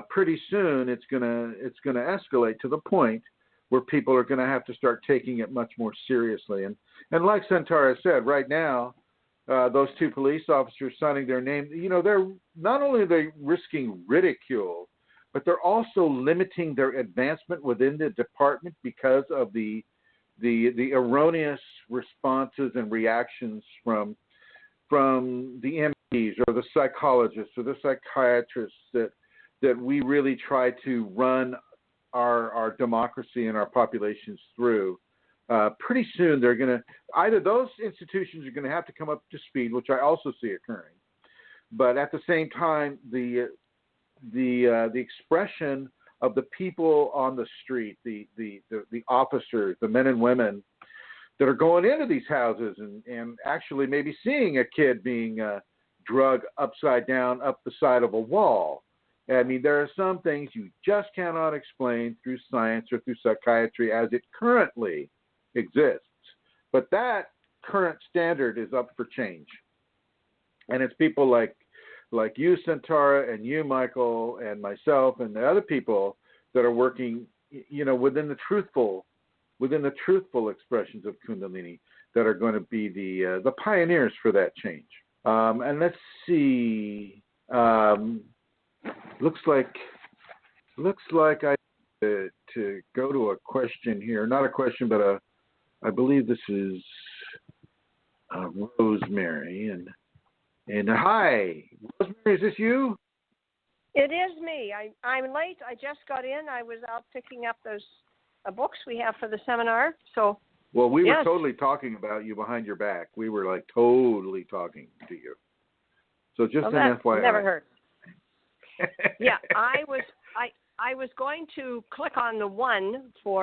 Pretty soon it's gonna escalate to the point where people are going to have to start taking it much more seriously. And like Santara said, right now, those two police officers signing their name, they're not only are they risking ridicule, but they're also limiting their advancement within the department because of the erroneous responses and reactions from the MPs or the psychologists or the psychiatrists that we really try to run our democracy and our populations through. Pretty soon they're going to, either those institutions are going to have to come up to speed, which I also see occurring, but at the same time, the expression of the people on the street, the officers, the men and women that are going into these houses and actually maybe seeing a kid being drugged upside down up the side of a wall. I mean, there are some things you just cannot explain through science or through psychiatry as it currently exists. But that current standard is up for change. And it's people like you, Santara, and you, Michael, and myself, and the other people that are working, within the truthful expressions of Kundalini that are going to be the pioneers for that change. And let's see. Looks like I to go to a question here. Not a question, but I believe this is Rosemary. And hi, Rosemary, is this you? It is me. I'm late. I just got in. I was out picking up those books we have for the seminar. So. Well, we were totally talking about you behind your back. We were like totally talking to you. So just an FYI. Never heard. Yeah, I was going to click on the one for.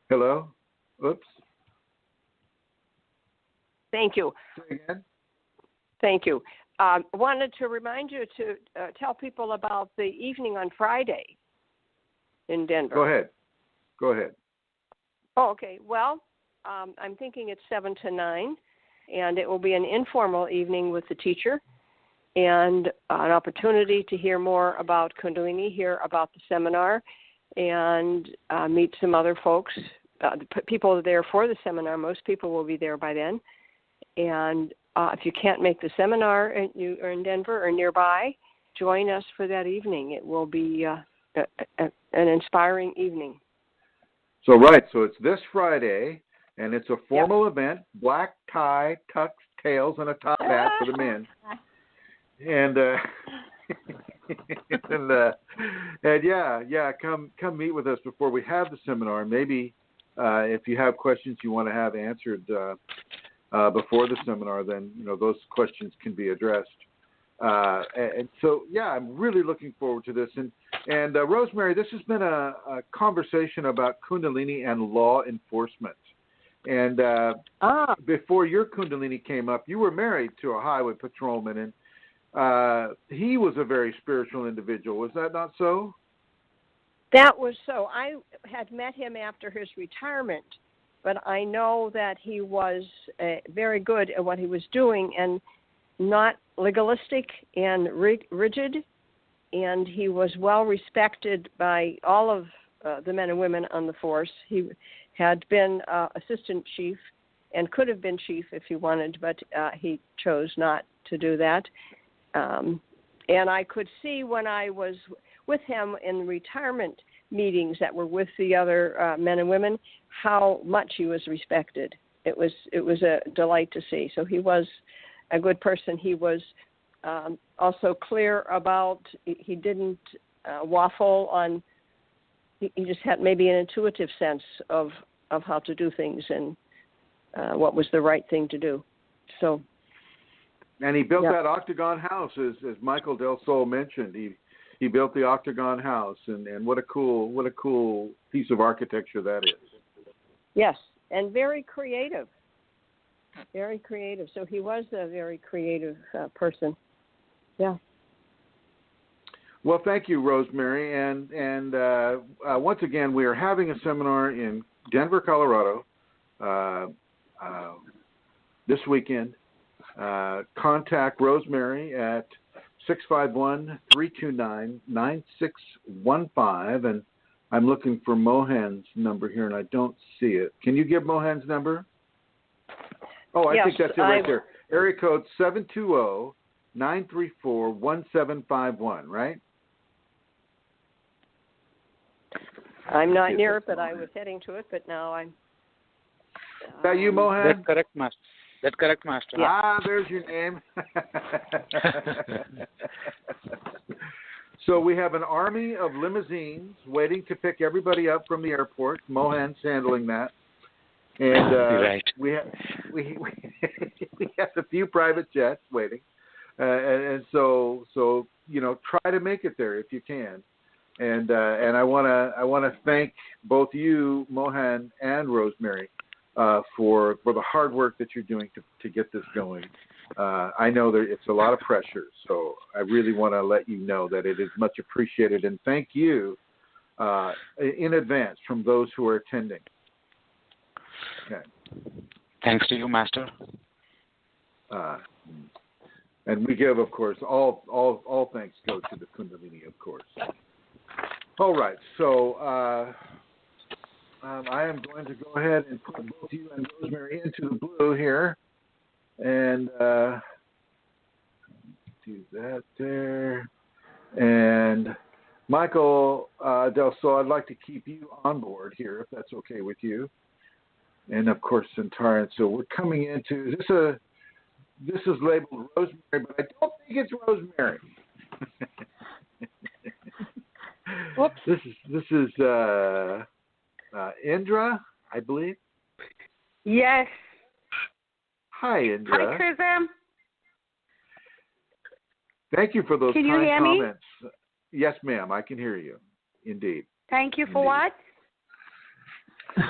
Hello? Oops. Thank you. Say again? Thank you. Wanted to remind you to tell people about the evening on Friday in Denver. Go ahead. Oh, okay. Well, I'm thinking it's 7 to 9, and it will be an informal evening with the teacher and an opportunity to hear more about Kundalini, hear about the seminar, and meet some other folks. The people there for the seminar, most people will be there by then. And if you can't make the seminar and you are in Denver or nearby, join us for that evening. It will be an inspiring evening. So it's this Friday, and it's a formal event, black tie, tux, tails, and a top hat for the men. And come meet with us before we have the seminar. Maybe if you have questions you want to have answered before the seminar, then those questions can be addressed. And so I'm really looking forward to this. And Rosemary, this has been a conversation about Kundalini and law enforcement. And before your Kundalini came up, you were married to a highway patrolman, and he was a very spiritual individual. Was that not so? That was so. I had met him after his retirement, but I know that he was very good at what he was doing and not legalistic and rigid, and he was well respected by all of the men and women on the force. He had been assistant chief and could have been chief if he wanted, but he chose not to do that. And I could see when I was with him in retirement meetings that were with the other men and women how much he was respected. It was a delight to see. So he was a good person. He was also clear about, he didn't waffle on, he just had maybe an intuitive sense of how to do things and what was the right thing to do. So. And he built that Octagon house, as Michael Del Sol mentioned. He built the Octagon house, and what a cool piece of architecture that is. Yes, and very creative. Very creative. So he was a very creative person. Yeah. Well, thank you, Rosemary. And once again, we are having a seminar in Denver, Colorado this weekend. Contact Rosemary at 651-329-9615. And I'm looking for Mohan's number here, and I don't see it. Can you give Mohan's number? Oh, I think that's it right there. Area code 720-934-1751, right? I'm not near it, but I was heading to it, but now I'm... Is that you, Mohan? That's correct, Master. Yeah. There's your name. So we have an army of limousines waiting to pick everybody up from the airport. Mohan's handling that. And right. we have a few private jets waiting, and so try to make it there if you can. And I want to thank both you, Mohan, and Rosemary for the hard work that you're doing to get this going. I know that it's a lot of pressure, so I really want to let you know that it is much appreciated, and thank you in advance from those who are attending. Okay. Thanks to you, Master. And we give, of course, all thanks go to the Kundalini, of course. All right, so I am going to go ahead and put both you and Rosemary into the blue here, and do that there. And Michael Del Sol, I'd like to keep you on board here, if that's okay with you. And of course, Centara. So we're coming into this is labeled Rosemary, but I don't think it's Rosemary. Whoops. This is Indra, I believe. Yes. Hi, Indra. Hi, Chrism. Thank you for those Can you kind hear comments. Me? Yes, ma'am. I can hear you. Indeed. Thank you for what?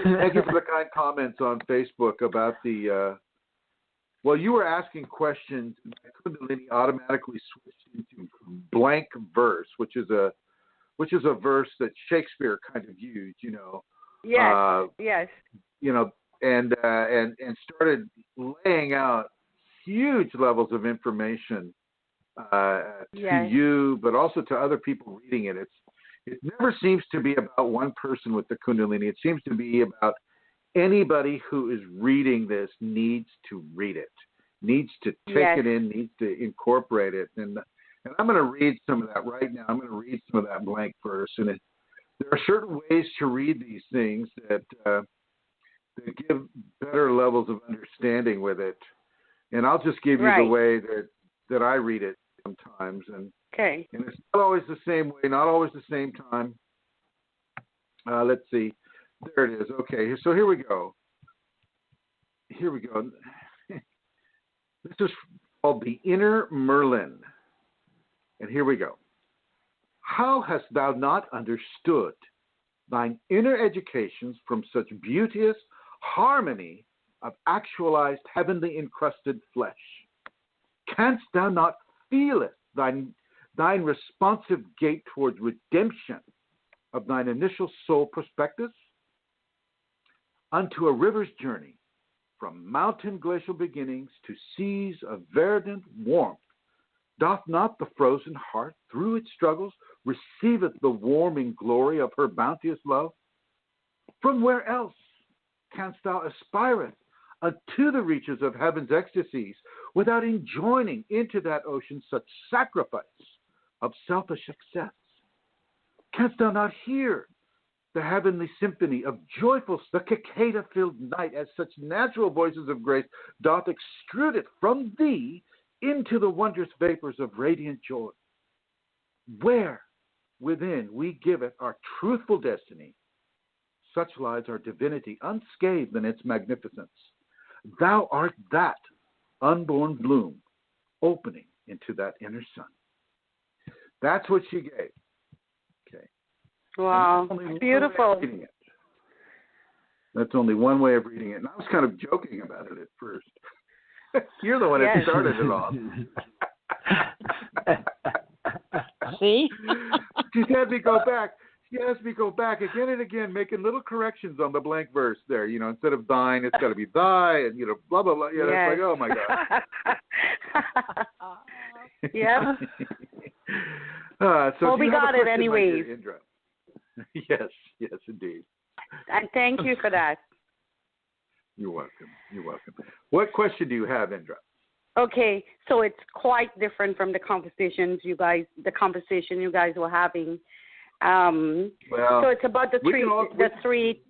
Thank you for the kind comments on Facebook about the. Well, you were asking questions. Kundalini automatically switched into blank verse, which is a verse that Shakespeare kind of used. Yes. Yes. And started laying out huge levels of information to you, but also to other people reading it. It never seems to be about one person with the Kundalini. It seems to be about anybody who is reading this needs to read it, needs to take it in, needs to incorporate it. And And I'm going to read some of that right now. I'm going to read some of that blank verse. And there are certain ways to read these things that give better levels of understanding with it. And I'll just give you the way that I read it sometimes. And it's not always the same way, not always the same time. Let's see. There it is. Okay, so here we go. Here we go. This is called the Inner Merlin. And here we go. How hast thou not understood thine inner educations from such beauteous harmony of actualized heavenly encrusted flesh? Canst thou not feel it, thine responsive gait towards redemption of thine initial soul prospectus? Unto a river's journey, from mountain glacial beginnings to seas of verdant warmth, doth not the frozen heart, through its struggles, receiveth the warming glory of her bounteous love? From where else canst thou aspireth unto the reaches of heaven's ecstasies, without enjoining into that ocean such sacrifice of selfish success? Canst thou not hear the heavenly symphony of joyful, the cicada-filled night, as such natural voices of grace doth extrude it from thee into the wondrous vapors of radiant joy? Where within we give it our truthful destiny, such lies our divinity unscathed in its magnificence. Thou art that unborn bloom opening into that inner sun. That's what she gave. Okay. Wow, beautiful. That's only one way of reading it. And I was kind of joking about it at first. You're the one that started it off. See? She had me go back. She asked me go back again and again, making little corrections on the blank verse there. You know, instead of thine, it's got to be thy, and, you know, blah, blah, blah. You know, it's like, oh, my God. Yeah. So we got it anyways. Yes, indeed. And thank you for that. You're welcome. You're welcome. What question do you have, Indra? Okay, so it's quite different from the conversation you guys were having. So it's about the three.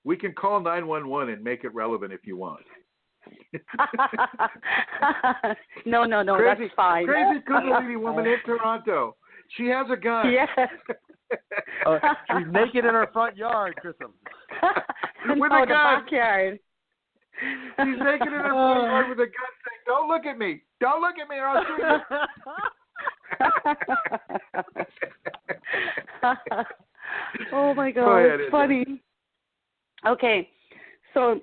We can call 911 and make it relevant if you want. No, that's fine. Crazy Kundalini woman in Toronto. She has a gun. Yes. She's naked in her front yard, Chrism. With a gun. The backyard. She's naked in her front yard with a gun saying, "Don't look at me. Don't look at me or I'll shoot you." Oh, my God. It's funny. Okay. So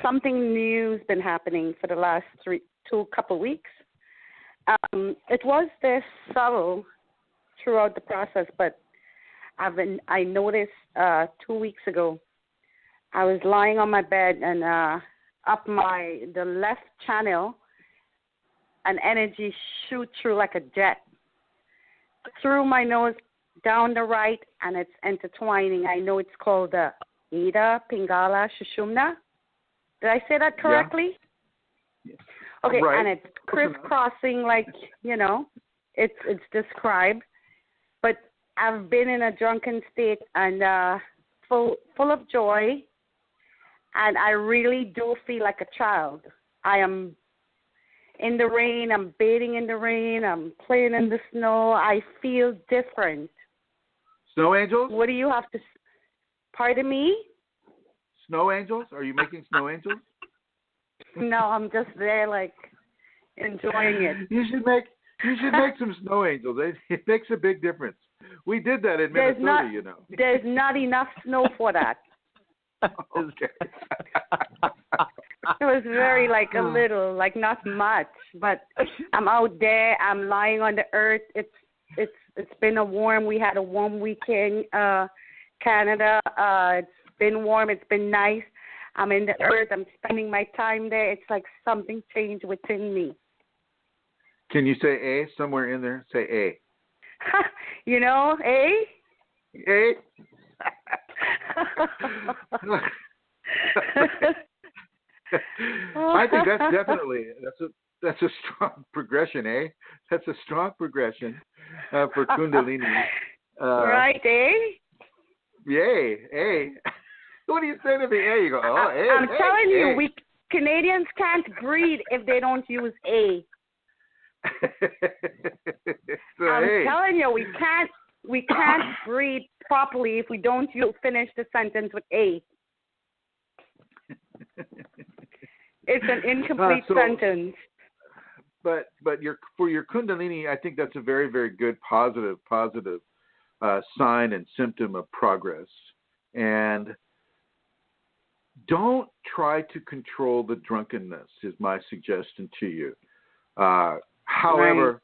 something new's been happening for the last couple weeks. It was this subtle throughout the process, but I noticed 2 weeks ago, I was lying on my bed and up the left channel, an energy shoot through like a jet, through my nose, down the right, and it's intertwining. I know it's called the Ida Pingala Shushumna. Did I say that correctly? Yes. Okay, right. And it's crisscrossing, like, you know, it's described. But I've been in a drunken state and full of joy, and I really do feel like a child. I am in the rain. I'm bathing in the rain. I'm playing in the snow. I feel different. Snow angels? What do you have to? Pardon me? Snow angels? Are you making snow angels? No, I'm just there, like, enjoying it. You should make some snow angels. It makes a big difference. We did that in Minnesota, you know. There's not enough snow for that. Okay. It was very, like, a little, like, not much. But I'm out there. I'm lying on the earth. It's been we had a warm weekend, Canada. It's been warm. It's been nice. I'm in the earth. I'm spending my time there. It's like something changed within me. Can you say A somewhere in there? Say A. You know, A? A? I think that's that's a strong progression, eh? That's a strong progression for Kundalini. Right, eh? Yay, eh? What do you say to me? Eh? You go, oh, eh? I'm telling you, eh. we Canadians can't breathe if they don't use a. So, I'm telling you, we can't breathe properly if we don't finish the sentence with a. It's an incomplete sentence. But for your Kundalini, I think that's a very, very good positive sign and symptom of progress. And don't try to control the drunkenness is my suggestion to you. However,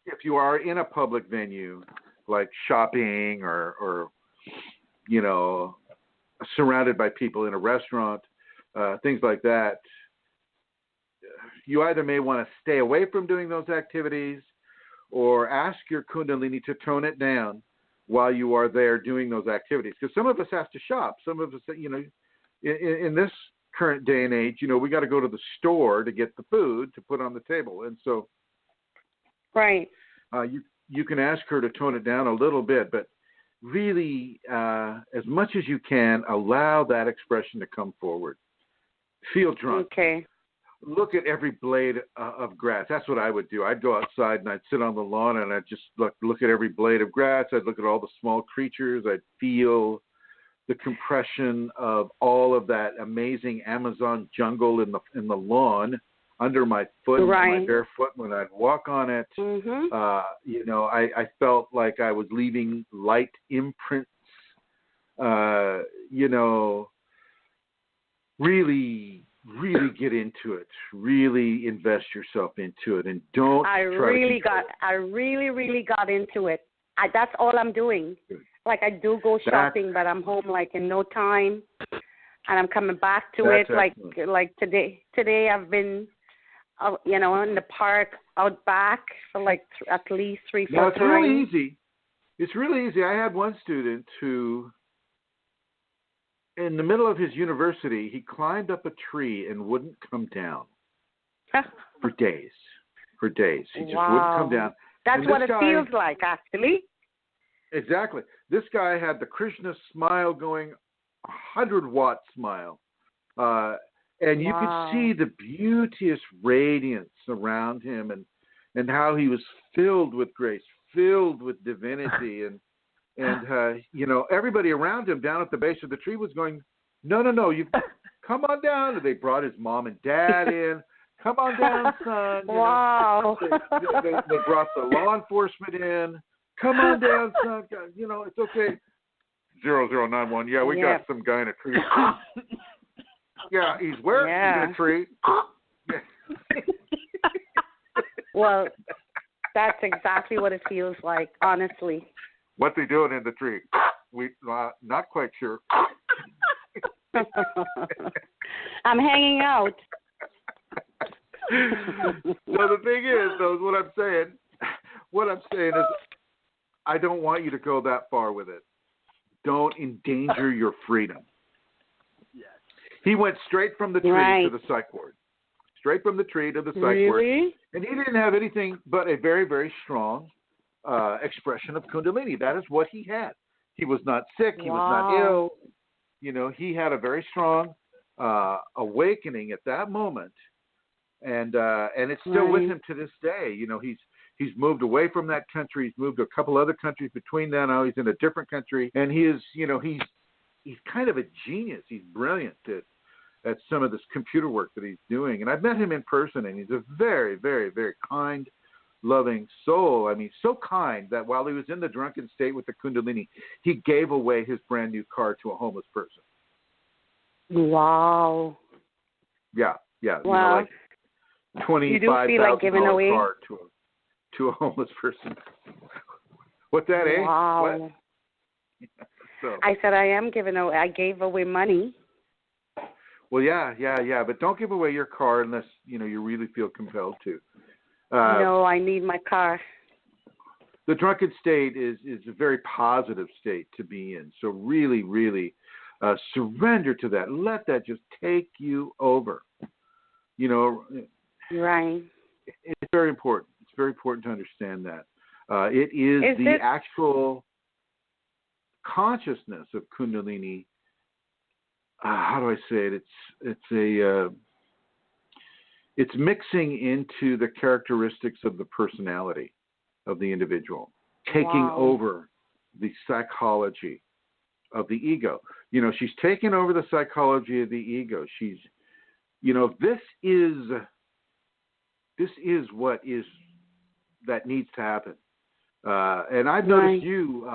if you are in a public venue like shopping or surrounded by people in a restaurant, things like that, you either may want to stay away from doing those activities or ask your Kundalini to tone it down while you are there doing those activities. Because some of us have to shop. Some of us, in this current day and age, we got to go to the store to get the food to put on the table. And so you can ask her to tone it down a little bit, but really, as much as you can, allow that expression to come forward. Feel drunk. Okay. Look at every blade of grass. That's what I would do. I'd go outside and I'd sit on the lawn and I'd just look at every blade of grass. I'd look at all the small creatures. I'd feel the compression of all of that amazing Amazon jungle in the lawn under my foot, my bare foot when I'd walk on it. Mm-hmm. I felt like I was leaving light imprints. Really get into it. Really invest yourself into it, and don't. I really got into it. That's all I'm doing. Good. Like I do go shopping, but I'm home like in no time, and I'm coming back to it. Excellent. Like today I've been, in the park out back for like at least 3-4 times. It's really easy. It's really easy. I had one student who, in the middle of his university, he climbed up a tree and wouldn't come down for days. He just wouldn't come down. That's what it feels like, actually. Exactly. This guy had the Krishna smile going, 100-watt smile. And you could see the beauteous radiance around him and how he was filled with grace, filled with divinity. And everybody around him down at the base of the tree was going, no, you come on down. And they brought his mom and dad in. Come on down, son. Wow. They brought the law enforcement in. Come on down, son. It's okay. 0091. Yeah, we got some guy in a tree. Yeah, he's where? Yeah. In a tree. Well, that's exactly what it feels like, honestly. What's he doing in the tree? We not quite sure. I'm hanging out. So the thing is, though, is what I'm saying is, I don't want you to go that far with it. Don't endanger your freedom. Yes. He went straight from the tree to the psych ward. Straight from the tree to the psych ward. And he didn't have anything but a very, very strong expression of Kundalini. That is what he had. He was not sick. He was not ill. He had a very strong awakening at that moment. And it's still with him to this day. He's moved away from that country. He's moved to a couple other countries between then. Now he's in a different country, and he is, he's kind of a genius. He's brilliant at some of this computer work that he's doing. And I've met him in person, and he's a very, very, very kind, loving soul. I mean, so kind that while he was in the drunken state with the Kundalini, he gave away his brand new car to a homeless person. Wow. Yeah. Wow. Like $25,000 car to a homeless person. What's that, eh? Wow. What? So. I said I gave away money. Well, yeah, but don't give away your car unless, you really feel compelled to. No, I need my car. The drunken state is a very positive state to be in. So really, really surrender to that. Let that just take you over. Right. It's very important. It's very important to understand that. It is the actual consciousness of Kundalini. How do I say it? It's mixing into the characteristics of the personality of the individual, taking over the psychology of the ego. She's taken over the psychology of the ego. She's, this is what is that needs to happen. And I've noticed you,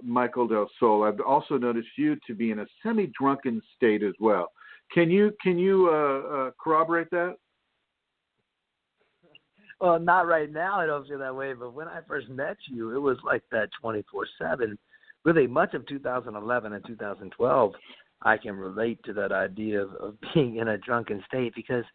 Michael Del Sol. I've also noticed you to be in a semi-drunken state as well. Can you corroborate that? Well, not right now. I don't feel that way. But when I first met you, it was like that 24/7. Really, much of 2011 and 2012, I can relate to that idea of being in a drunken state because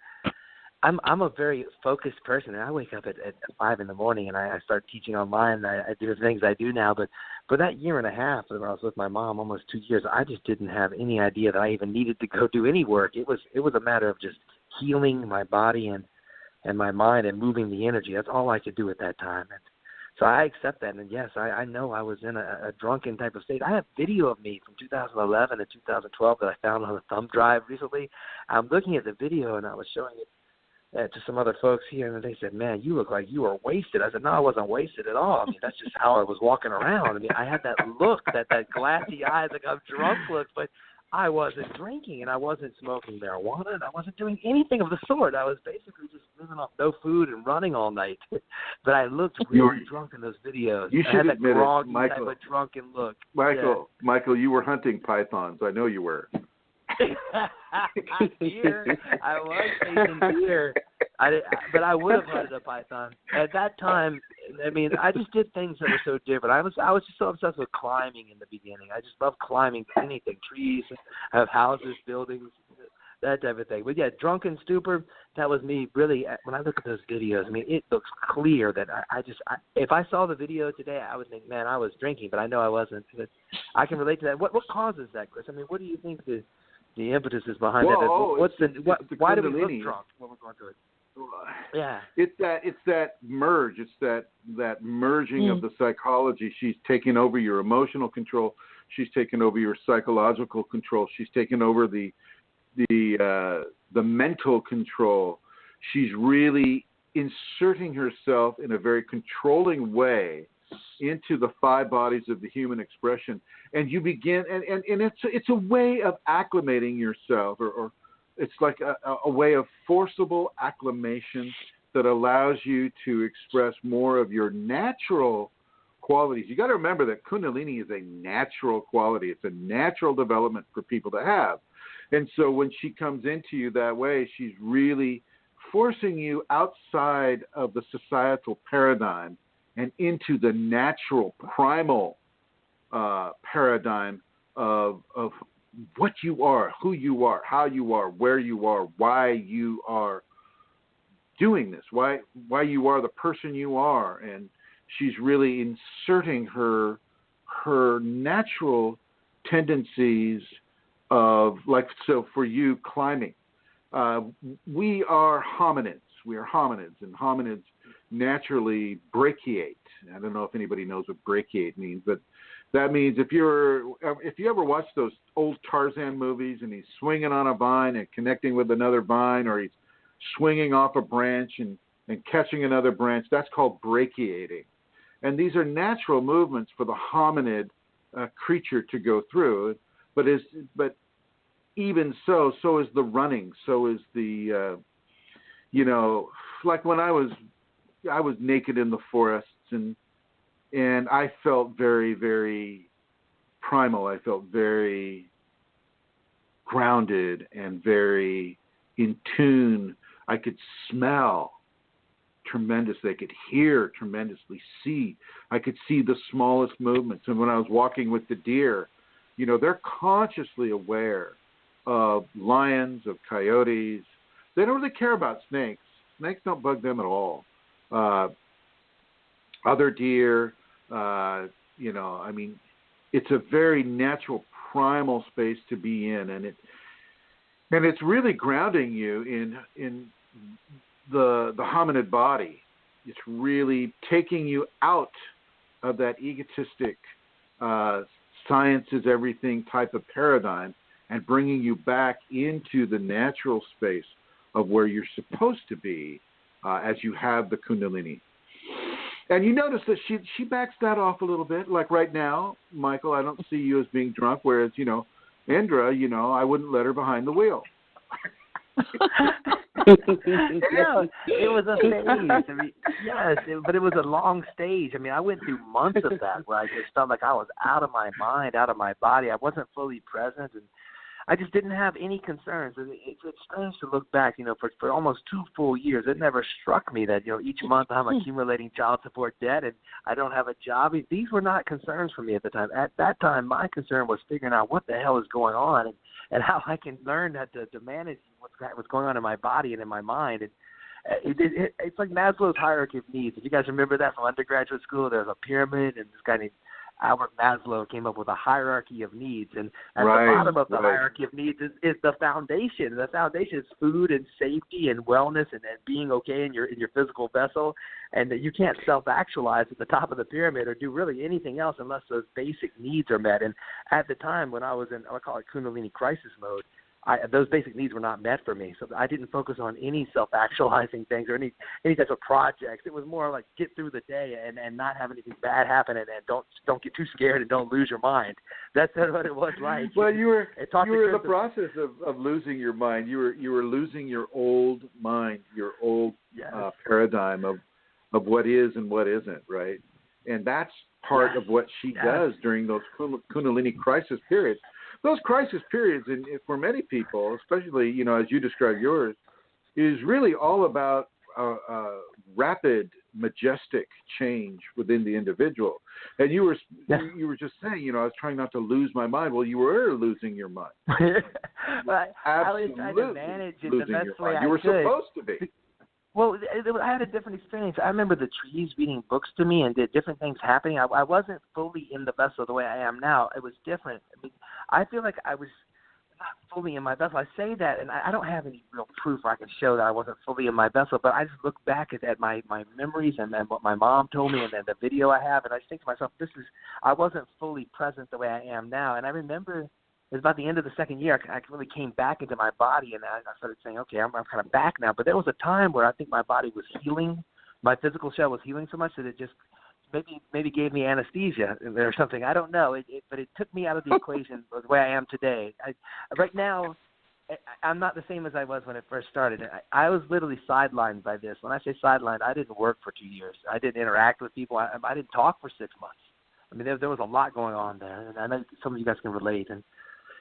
I'm a very focused person, and I wake up at 5 in the morning and I start teaching online. I do the things I do now, but for that year and a half that I was with my mom, almost 2 years, I just didn't have any idea that I even needed to go do any work. It was a matter of just healing my body and my mind and moving the energy. That's all I could do at that time. And so I accept that, and yes, I know I was in a drunken type of state. I have video of me from 2011 and 2012 that I found on a thumb drive recently. I'm looking at the video, and I was showing it to some other folks here, and they said, "Man, you look like you were wasted." I said, "No, I wasn't wasted at all. I mean, that's just how I was walking around. I mean, I had that look, that glassy eyes, like I'm drunk look, but I wasn't drinking, and I wasn't smoking marijuana, and I wasn't doing anything of the sort. I was basically just living off no food and running all night. But I looked really drunk in those videos. You should admit it, Michael. Type of drunken look. Michael, you were hunting pythons. I know you were. Deer. I was chasing deer. But I would have hunted a python. At that time, I mean, I just did things that were so different. I was just so obsessed with climbing in the beginning. I just loved climbing anything, trees, have houses, buildings, that type of thing. But yeah, drunken stupor, that was me really. When I look at those videos, I mean, it looks clear that if I saw the video today, I would think, man, I was drinking, but I know I wasn't. But I can relate to that. What causes that, Chris? I mean, what do you think the impetus is behind that? Why do we look drunk when we're going through it? Yeah, it's that merge. It's that merging of the psychology. She's taking over your emotional control. She's taken over your psychological control. She's taken over the mental control. She's really inserting herself in a very controlling way into the 5 bodies of the human expression, and you begin, and it's a way of acclimating yourself, or it's like a way of forcible acclimation that allows you to express more of your natural qualities. You got to remember that Kundalini is a natural quality. It's a natural development for people to have. And so when she comes into you that way, she's really forcing you outside of the societal paradigm and into the natural, primal paradigm of what you are, who you are, how you are, where you are, why you are doing this, why you are the person you are. And she's really inserting her natural tendencies of, like, so for you, climbing. We are hominids. We are hominids, and hominids naturally brachiate. I don't know if anybody knows what brachiate means, but that means if you ever watch those old Tarzan movies and he's swinging on a vine and connecting with another vine, or he's swinging off a branch and catching another branch, that's called brachiating. And these are natural movements for the hominid creature to go through. But even so is the running. So is the, like when I was naked in the forests and I felt very, very primal. I felt very grounded and very in tune. I could smell tremendously. I could hear tremendously. See. I could see the smallest movements. And when I was walking with the deer, they're consciously aware of lions, of coyotes. They don't really care about snakes. Snakes don't bug them at all. Other deer, it's a very natural, primal space to be in, and it's really grounding you in the hominid body. It's really taking you out of that egotistic science is everything type of paradigm and bringing you back into the natural space of where you're supposed to be as you have the Kundalini. And you notice that she backs that off a little bit. Like right now, Michael, I don't see you as being drunk, whereas, Indra, I wouldn't let her behind the wheel. Yeah, it was a phase. I mean, yes, but it was a long stage. I mean, I went through months of that where I just felt like I was out of my mind, out of my body. I wasn't fully present, and I just didn't have any concerns. It's strange to look back, for almost 2 full years. It never struck me that, each month I'm accumulating child support debt and I don't have a job. These were not concerns for me at the time. At that time, my concern was figuring out what the hell is going on and how I can learn how to manage what's going on in my body and in my mind. And it's like Maslow's hierarchy of needs. If you guys remember that from undergraduate school, there's a pyramid, and this guy named Albert Maslow came up with a hierarchy of needs, and at the bottom of the hierarchy of needs is the foundation. The foundation is food and safety and wellness and being okay in your physical vessel, and that you can't self-actualize at the top of the pyramid or do really anything else unless those basic needs are met. And at the time when I was in, I call it Kundalini crisis mode, those basic needs were not met for me, so I didn't focus on any self-actualizing things or any types of projects. It was more like get through the day and not have anything bad happen, and don't get too scared and don't lose your mind. That's what it was like. Well, you were in the process of losing your mind. You were losing your old mind, your old paradigm of what is and what isn't, right? And that's part of what she does during those Kundalini crisis periods. Those crisis periods, and for many people, especially, as you describe yours, is really all about rapid, majestic change within the individual. And you were just saying, I was trying not to lose my mind. Well, you were losing your mind. Well, I was trying to manage it the best way I could. You were supposed to be. Well, I had a different experience. I remember the trees reading books to me and did different things happening. I wasn't fully in the vessel the way I am now. It was different. I mean, I feel like I was not fully in my vessel. I say that, and I don't have any real proof where I can show that I wasn't fully in my vessel, but I just look back at my memories and what my mom told me and then the video I have, and I think to myself, I wasn't fully present the way I am now. And I remember it was about the end of the second year, I really came back into my body, and I started saying, okay, I'm kind of back now. But there was a time where I think my body was healing. My physical shell was healing so much that it just maybe gave me anesthesia or something. I don't know. But it took me out of the equation the way I am today. Right now, I'm not the same as I was when it first started. I was literally sidelined by this. When I say sidelined, I didn't work for 2 years. I didn't interact with people. I didn't talk for 6 months. I mean, there was a lot going on there, and I know some of you guys can relate. And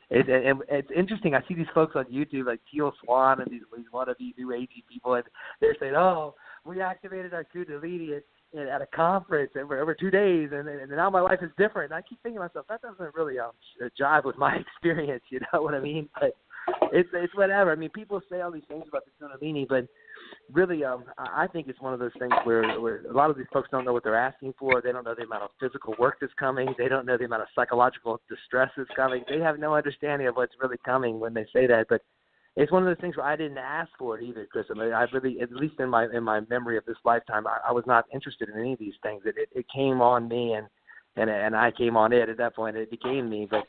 it's interesting. I see these folks on YouTube like Teal Swan and these wannabe new agey people, and they're saying, "Oh, we activated our Kundalini at a conference over 2 days, and now my life is different." And I keep thinking to myself, that doesn't really jive with my experience. You know what I mean? But it's whatever. I mean, people say all these things about the Kundalini, but really, I think it's one of those things where a lot of these folks don't know what they're asking for. They don't know the amount of physical work that's coming. They don't know the amount of psychological distress that's coming. They have no understanding of what's really coming when they say that. But it's one of those things where I didn't ask for it either, Chris. I mean, I really, at least in my memory of this lifetime, I was not interested in any of these things. It came on me, and I came on it. At that point, it became me. But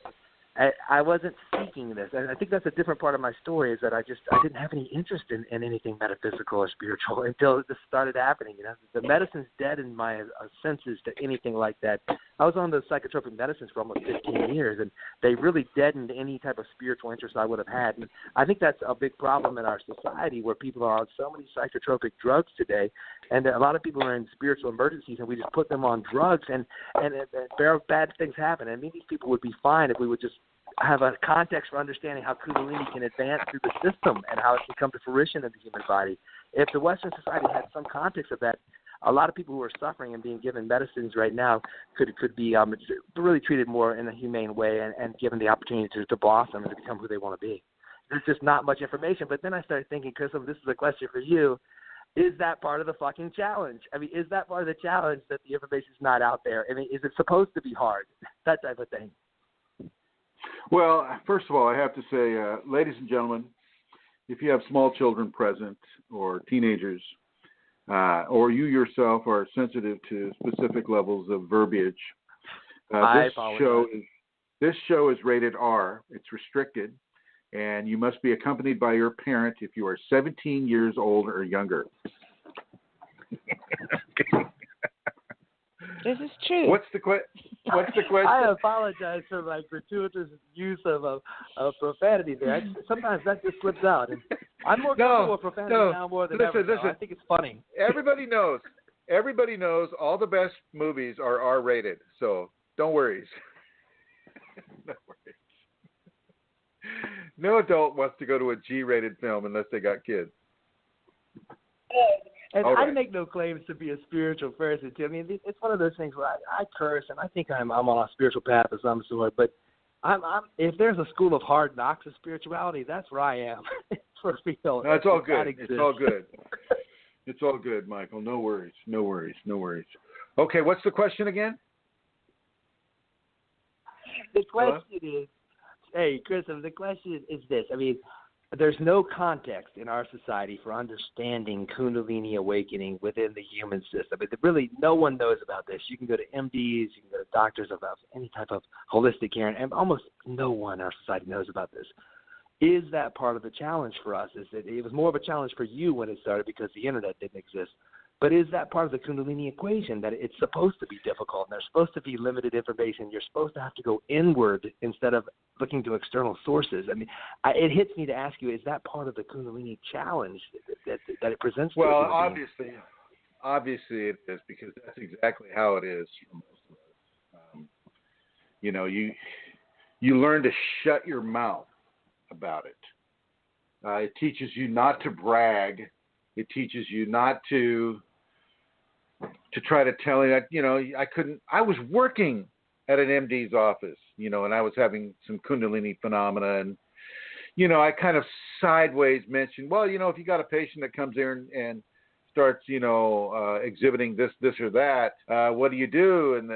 I wasn't seeking this. And I think that's a different part of my story, is that I didn't have any interest in anything metaphysical or spiritual until this started happening. You know, the medicine's dead in my senses to anything like that. I was on the psychotropic medicines for almost 15 years, and they really deadened any type of spiritual interest I would have had. And I think that's a big problem in our society, where people are on so many psychotropic drugs today, and a lot of people are in spiritual emergencies, and we just put them on drugs, and bad things happen. And maybe people would be fine if we would just have a context for understanding how Kundalini can advance through the system and how it can come to fruition in the human body. If the Western society had some context of that, a lot of people who are suffering and being given medicines right now could be really treated more in a humane way and given the opportunity to blossom and to become who they want to be. There's just not much information. But then I started thinking, Chrism, this is a question for you. Is that part of the fucking challenge? I mean, is that part of the challenge that the information's not out there? I mean, is it supposed to be hard? That type of thing. Well, first of all, I have to say, ladies and gentlemen, if you have small children present or teenagers, or you yourself are sensitive to specific levels of verbiage, this show is rated R. It's restricted, and you must be accompanied by your parent if you are 17 years old or younger. This is true. What's the question? I apologize for my gratuitous use of profanity there. Sometimes that just slips out. And I'm more comfortable with profanity now more than ever. Listen. I think it's funny. Everybody knows all the best movies are R-rated, so don't worry. No worries. No adult wants to go to a G-rated film unless they got kids. And I make no claims to be a spiritual person. I mean, it's one of those things where I curse, and I think I'm on a spiritual path of some sort. But I'm if there's a school of hard knocks of spirituality, that's where I am. For real. No, it's all good. It's all good. It's all good, Michael. No worries. Okay, what's the question again? The question is, hey, Chrism, the question is this. I mean, there's no context in our society for understanding Kundalini awakening within the human system. Really, no one knows about this. You can go to MDs, you can go to doctors about any type of holistic care, and almost no one in our society knows about this. Is that part of the challenge for us? Is that it was more of a challenge for you when it started because the internet didn't exist. But is that part of the Kundalini equation, that it's supposed to be difficult and there's supposed to be limited information? You're supposed to have to go inward instead of looking to external sources. I mean, it hits me to ask you, is that part of the Kundalini challenge that it presents? Well, obviously it is, because that's exactly how it is for most of us. You learn to shut your mouth about it. It teaches you not to brag. It teaches you not to try to tell you that, I was working at an MD's office, and I was having some Kundalini phenomena, and, I kind of sideways mentioned, well, if you got a patient that comes in and starts, exhibiting this or that, what do you do? And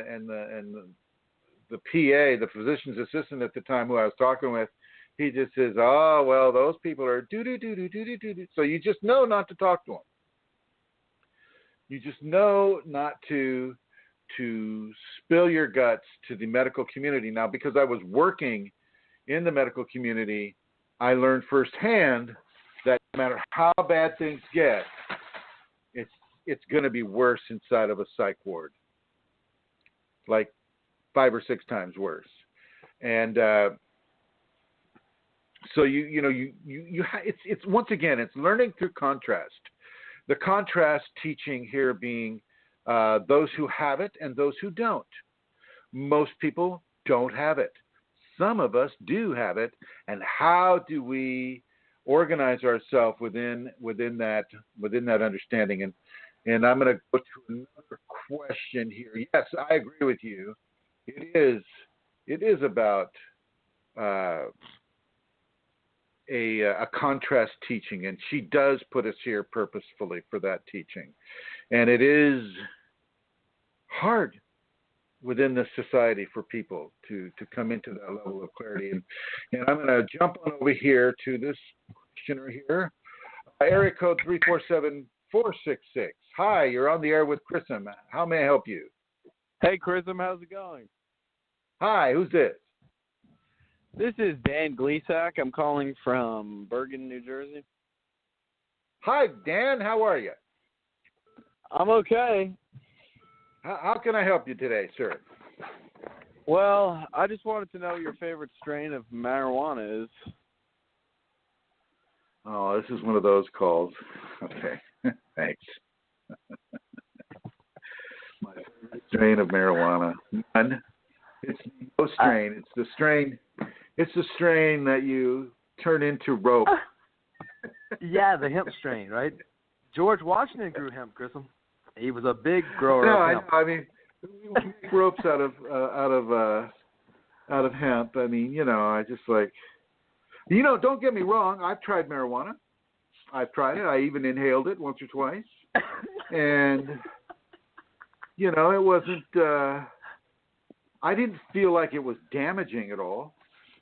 the PA, the physician's assistant at the time who I was talking with, he just says, oh, well, those people are do-do-do-do-do-do-do. So you just know not to talk to them. You just know not to spill your guts to the medical community. Now, because I was working in the medical community, I learned firsthand that no matter how bad things get, it's going to be worse inside of a psych ward, like 5 or 6 times worse. And so it's once again, it's learning through contrast. The contrast teaching here being those who have it and those who don't. Most people don't have it. Some of us do have it. And how do we organize ourselves within that understanding? And I'm going to go to another question here. Yes, I agree with you. It is about a contrast teaching, and she does put us here purposefully for that teaching. And it is hard within this society for people to come into that level of clarity. And I'm going to jump on over here to this questioner here. Area code 347466. Hi, you're on the air with Chrism. How may I help you? Hey, Chrism, how's it going? Hi, who's this? This is Dan Gleasack. I'm calling from Bergen, New Jersey. Hi, Dan. How are you? I'm okay. How can I help you today, sir? Well, I just wanted to know your favorite strain of marijuana is. Oh, this is one of those calls. Okay, thanks. My favorite strain of marijuana. None. It's no strain. It's the strain. It's the strain that you turn into rope. Yeah, the hemp strain, right? George Washington grew hemp, Chrism. He was a big grower of hemp. I mean, we make ropes out of hemp. I mean, I just like, don't get me wrong. I've tried marijuana. I've tried it. I even inhaled it once or twice, and it wasn't. I didn't feel like it was damaging at all.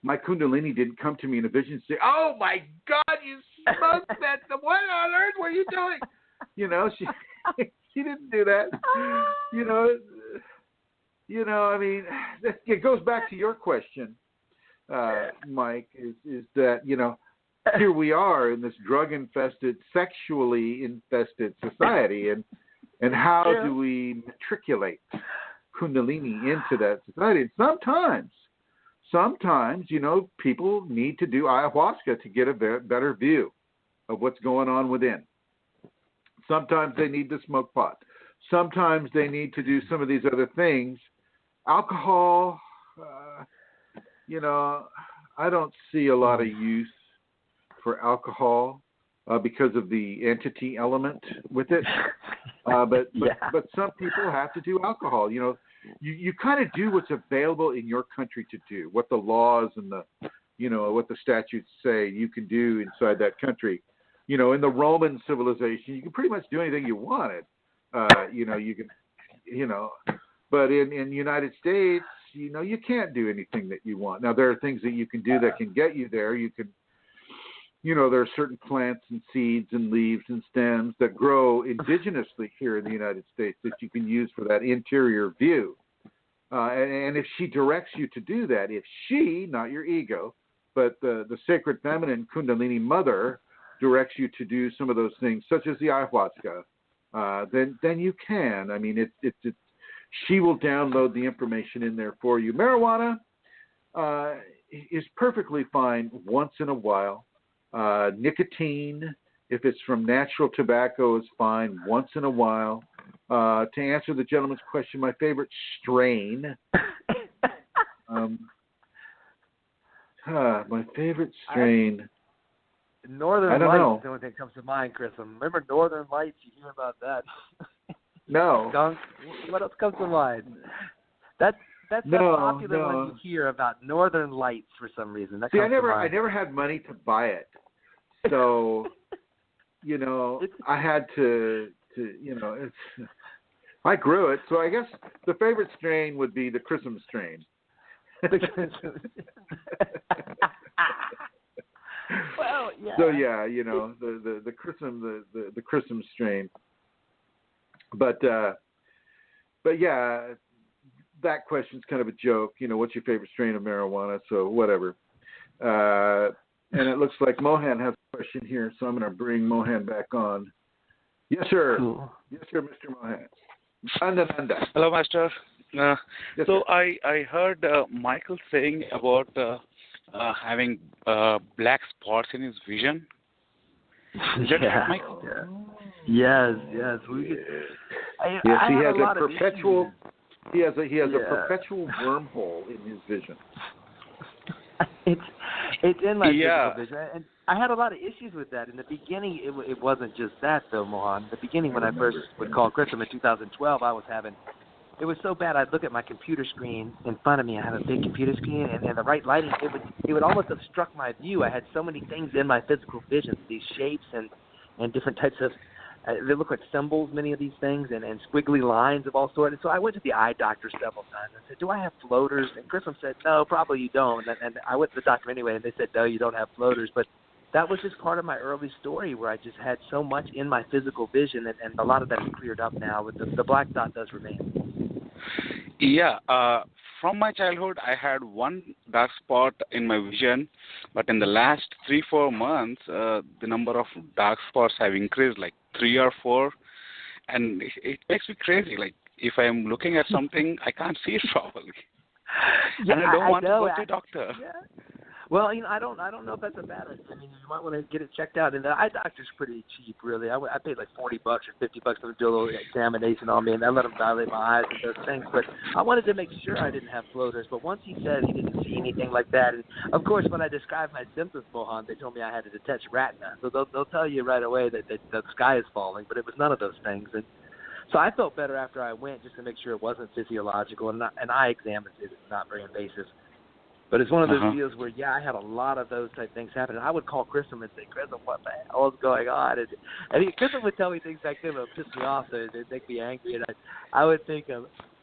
my Kundalini didn't come to me in a vision and say, "Oh my God, you smoked that! What on earth were you doing?" She didn't do that. I mean, it goes back to your question, Mike. Is that here we are in this drug-infested, sexually infested society, and how do we matriculate Kundalini into that society? And sometimes, people need to do ayahuasca to get a better view of what's going on within. Sometimes they need to smoke pot. Sometimes they need to do some of these other things. Alcohol, I don't see a lot of use for alcohol because of the entity element with it. But some people have to do alcohol. You kind of do what's available in your country to do, what the laws and what the statutes say you can do inside that country. In the Roman civilization, you can pretty much do anything you wanted. You can, but in the United States, you can't do anything that you want. Now, there are things that you can do that can get you there. You can, there are certain plants and seeds and leaves and stems that grow indigenously here in the United States that you can use for that interior view. And if she directs you to do that, if she, not your ego, but the sacred feminine Kundalini mother directs you to do some of those things, such as the ayahuasca, then you can. I mean, she will download the information in there for you. Marijuana is perfectly fine once in a while. Nicotine, if it's from natural tobacco, is fine once in a while. To answer the gentleman's question, my favorite strain. My favorite strain. Northern Lights is the only thing that comes to mind, Chris. Remember Northern Lights? You hear about that? No. Skunk? What else comes to mind? That's a popular one you hear about, Northern Lights, for some reason. That I never had money to buy it, so I had to I grew it, so I guess the favorite strain would be the Chrism strain. Well, yeah. So the Chrism the Chrism strain. But yeah, that question's kind of a joke. What's your favorite strain of marijuana? So whatever. And it looks like Mohan has a question here, so I'm going to bring Mohan back on. Yes, sir. Cool. Yes, sir, Mr. Mohan. Nanda. Hello, Master. Yes, so sir. I heard Michael saying about having black spots in his vision. Is that right, Michael? Yeah. Yes. He has a perpetual. He has a perpetual wormhole in his vision. It's in my physical vision, and I had a lot of issues with that. In the beginning, it wasn't just that though, Mohan. In the beginning, when I first would call Chrism in 2012, it was so bad. I'd look at my computer screen in front of me. I have a big computer screen, and the right lighting, it would almost obstruct my view. I had so many things in my physical vision, these shapes and different types of. They look like symbols, many of these things, and squiggly lines of all sorts. And so I went to the eye doctor several times. I said, do I have floaters? And Chrism said, no, probably you don't. And I went to the doctor anyway, and they said, no, you don't have floaters. But that was just part of my early story where I just had so much in my physical vision, and a lot of that is cleared up now. With the black dot does remain. Yeah. From my childhood, I had one dark spot in my vision, but in the last 3-4 months, the number of dark spots have increased like 3 or 4, and it makes me crazy. Like if I'm looking at something, I can't see it properly, and I don't want to go to the doctor. Yeah. Well, I don't know if that's a bad idea. I mean, you might want to get it checked out. And the eye doctor's pretty cheap, really. I paid like $40 or $50 to do a little examination on me, and I let him dilate my eyes and those things. But I wanted to make sure I didn't have floaters. But once he said he didn't see anything like that, and of course, when I described my symptoms, Mohan, they told me I had a detached retina. So they'll tell you right away that the sky is falling, but it was none of those things. And so I felt better after I went, just to make sure it wasn't physiological, and an eye exam is not very invasive. But it's one of those deals where, I had a lot of those type things happen. And I would call Chrism and say, Chrism, what the hell is going on? And Chrism would tell me things back then that would piss me off, so it'd make me angry. And I would think,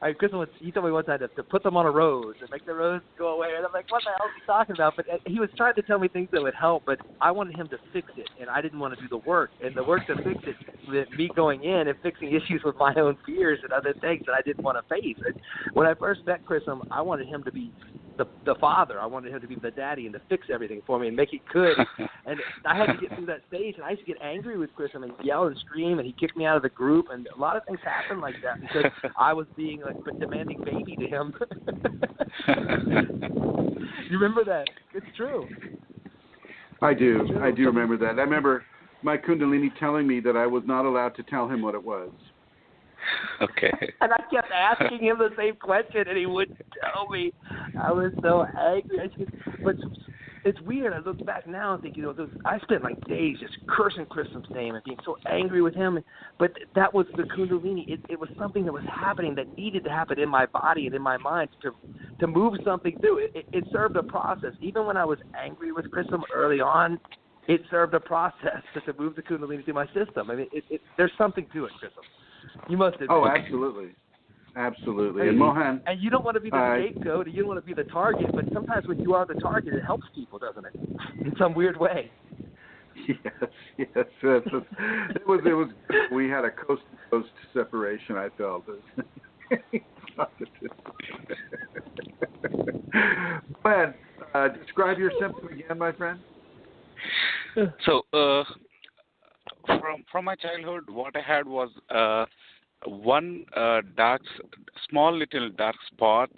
He told me one time to put them on a rose and make the rose go away. And I'm like, what the hell is he talking about? But he was trying to tell me things that would help, but I wanted him to fix it, and I didn't want to do the work. And the work to fix it, with me going in and fixing issues with my own fears and other things that I didn't want to face. And when I first met Chrism, I wanted him to be the father. I wanted him to be the daddy and to fix everything for me and make it good. And I had to get through that stage, and I used to get angry with Chrism and yell and scream, and he kicked me out of the group, and a lot of things happened like that because I was being like a demanding baby to him. You remember that? It's true. I do remember that. I remember my Kundalini telling me that I was not allowed to tell him what it was. Okay. And I kept asking him the same question, and he wouldn't tell me. I was so angry. But it's weird. I look back now and think, I spent like days just cursing Chrism's name and being so angry with him. But that was the Kundalini. It was something that was happening that needed to happen in my body and in my mind to move something through. It served a process. Even when I was angry with Chrism early on, it served a process to move the Kundalini through my system. I mean, there's something to it, Chrism. You must admit. Oh, absolutely. Absolutely. And Mohan. And you don't want to be the scapegoat, and you don't want to be the target, but sometimes when you are the target, it helps people, doesn't it? In some weird way. Yes. It was. We had a coast-to-coast separation, I felt. Mohan, describe your symptom again, my friend. So, from my childhood, what I had was one small little dark spot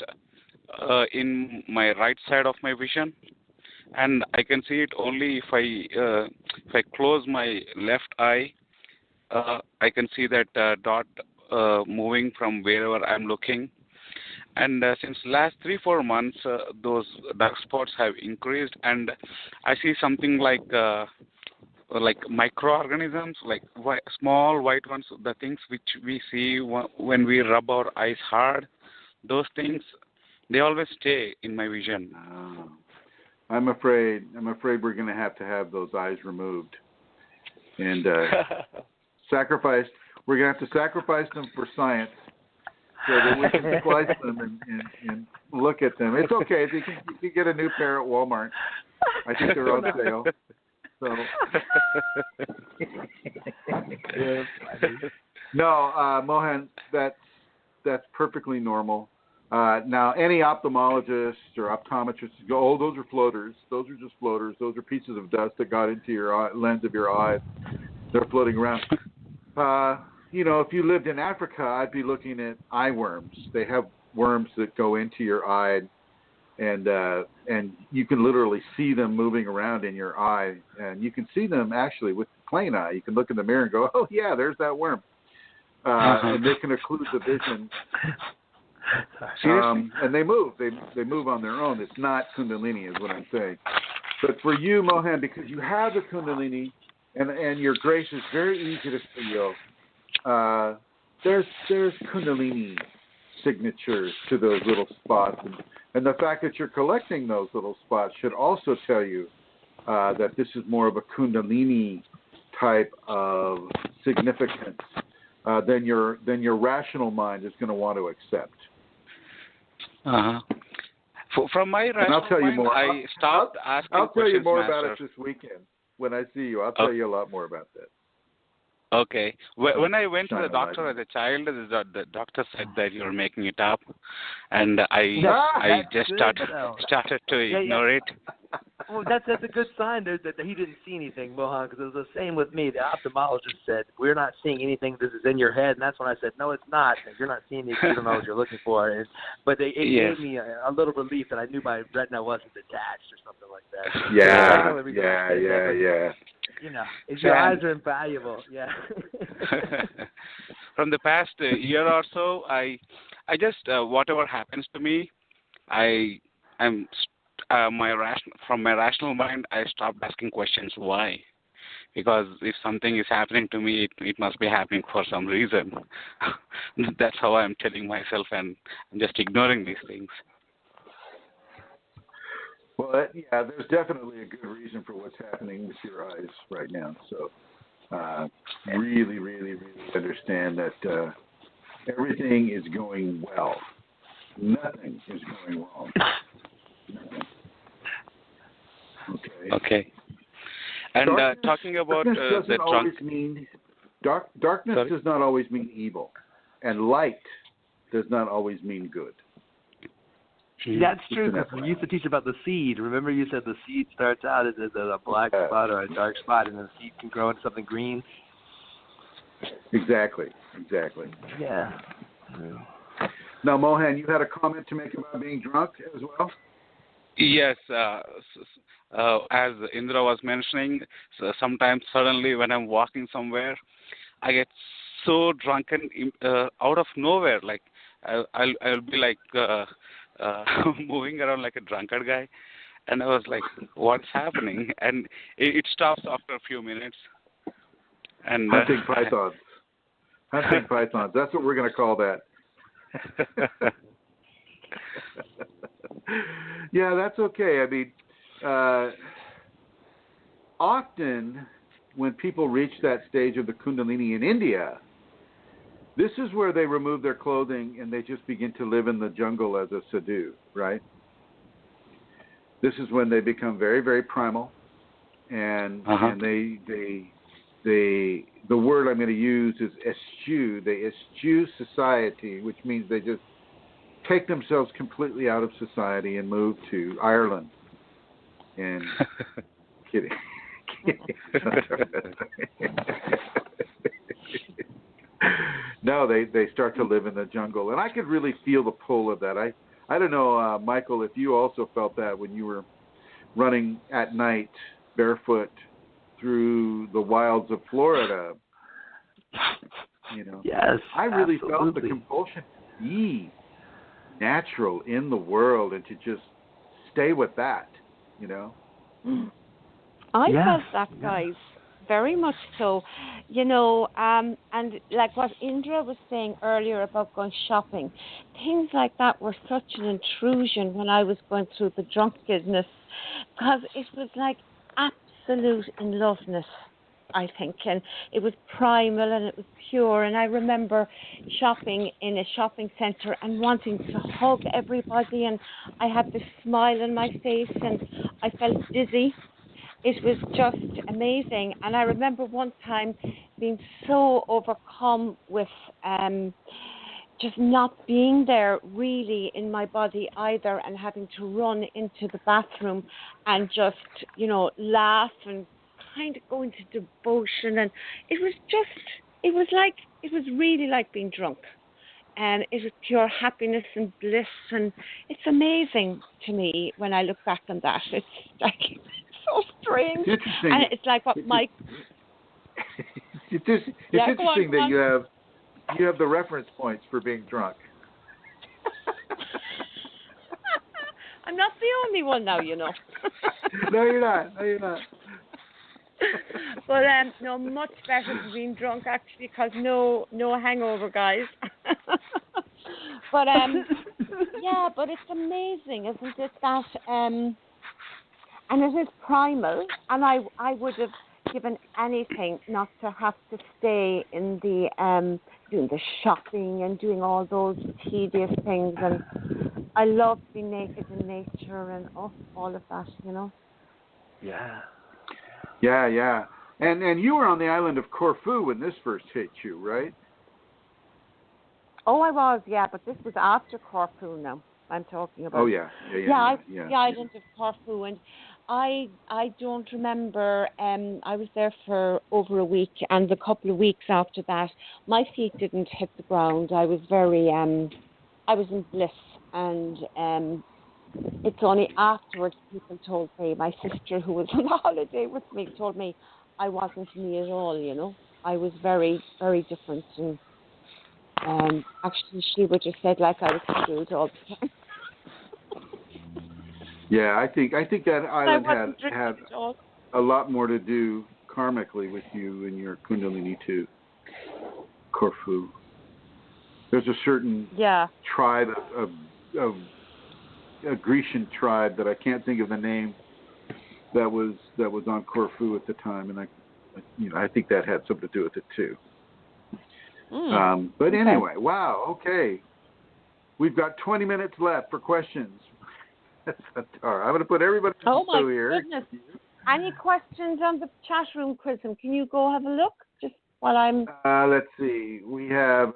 in my right side of my vision, and I can see it only if I close my left eye. I can see that dot moving from wherever I'm looking. And since last 3-4 months, those dark spots have increased, and I see something like microorganisms, like small white ones, the things which we see when we rub our eyes hard. Those things, they always stay in my vision. Oh. I'm afraid we're going to have those eyes removed and sacrificed. We're going to have to sacrifice them for science, so that we can splice them and look at them. It's okay. You can get a new pair at Walmart. I think they're on sale. So. No, Mohan, that's perfectly normal. Now, any ophthalmologist or optometrist go, oh, those are floaters. Those are just floaters. Those are pieces of dust that got into your lens of your eye. They're floating around. If you lived in Africa, I'd be looking at eye worms. They have worms that go into your eye, and you can literally see them moving around in your eye, and you can see them actually with the plain eye. You can look in the mirror and go, oh yeah, there's that worm, and they can occlude the vision. And they move. They move on their own. It's not Kundalini, is what I'm saying. But for you, Mohan, because you have the Kundalini, and your grace is very easy to feel. There's Kundalini signatures to those little spots, and the fact that you're collecting those little spots should also tell you that this is more of a Kundalini type of significance than your rational mind is going to want to accept. From my rational I'll tell you mind, more. I stopped asking questions. I'll tell you more Master. about it this weekend when I see you. I'll tell you a lot more about that. Okay. When I went to the doctor as a child, the doctor said that you're making it up, and I just started to ignore it. Well, that's a good sign that he didn't see anything, Mohan, because it was the same with me. The ophthalmologist said, we're not seeing anything. This is in your head. And that's when I said, no, it's not. You're not seeing anything. You don't know what you're looking for. But it gave me a little relief that I knew my retina wasn't detached or something like that. Yeah. Your eyes are invaluable. Yeah. From the past year or so, I just whatever happens to me, from my rational mind, I stopped asking questions why. Because if something is happening to me, it must be happening for some reason. That's how I'm telling myself, and I'm just ignoring these things. Well, there's definitely a good reason for what's happening with your eyes right now. So, really, really, really understand that everything is going well. Nothing is going wrong. Okay. And talking about the drunk. Darkness Sorry? does not always mean evil, and light does not always mean good. That's true, because we used to teach about the seed. Remember you said the seed starts out as a black spot or a dark spot, and the seed can grow into something green? Exactly. Yeah. Now, Mohan, you had a comment to make about being drunk as well? Yes, as Indra was mentioning, so sometimes suddenly when I'm walking somewhere, I get so drunken out of nowhere. Like I'll be like moving around like a drunkard guy, and I was like, "What's happening?" And it stops after a few minutes. And hunting pythons. Hunting pythons. That's what we're going to call that. Yeah, that's okay. I mean, often when people reach that stage of the Kundalini in India, this is where they remove their clothing and they just begin to live in the jungle as a sadhu, right? This is when they become very, very primal, and the word I'm going to use is eschew. They eschew society, which means they just take themselves completely out of society and move to Ireland. And kidding. No, they start to live in the jungle, and I could really feel the pull of that. I don't know, Michael, if you also felt that when you were running at night barefoot through the wilds of Florida. Yes, I really absolutely. felt the compulsion to be natural in the world and to just stay with that, I felt that, guys, very much so. And like what Indra was saying earlier about going shopping, things like that were such an intrusion when I was going through the drunkenness, because it was like absolute in loveness, I think, and it was primal and it was pure. And I remember shopping in a shopping centre and wanting to hug everybody, and I had this smile on my face and I felt dizzy. It was just amazing. And I remember one time being so overcome with just not being there really in my body either, and having to run into the bathroom and just, laugh and kind of go into devotion. And it was really like being drunk. And it was pure happiness and bliss. And it's amazing to me when I look back on that. It's like so strange. It's interesting. And it's like what Mike... It's interesting that you have the reference points for being drunk. I'm not the only one now, No, you're not. But no, much better than being drunk, actually, because no hangover, guys. But yeah, but it's amazing, isn't it? That and it is primal, and I would have given anything not to have to stay in the doing the shopping and doing all those tedious things. And I love being naked in nature and all of that, Yeah. And you were on the island of Corfu when this first hit you, right? Oh, I was, yeah, but this was after Corfu now. I'm talking about. Oh, yeah. The island of Corfu, and I don't remember. I was there for over a week, and a couple of weeks after that, my feet didn't hit the ground. I was very, I was in bliss, and it's only afterwards people told me. My sister, who was on holiday with me, told me I wasn't me at all. I was very, very different, and actually, she would have said like I was screwed all the time. Yeah, I think that island had a lot more to do karmically with you and your Kundalini too. Corfu. There's a certain tribe of a Grecian tribe that I can't think of the name that was on Corfu at the time, and I think that had something to do with it too. But anyway, wow, okay. We've got 20 minutes left for questions. I'm going to put everybody through here. Oh, my goodness. Any questions on the chat room, Chrism? Can you go have a look just while I'm... Let's see. We have,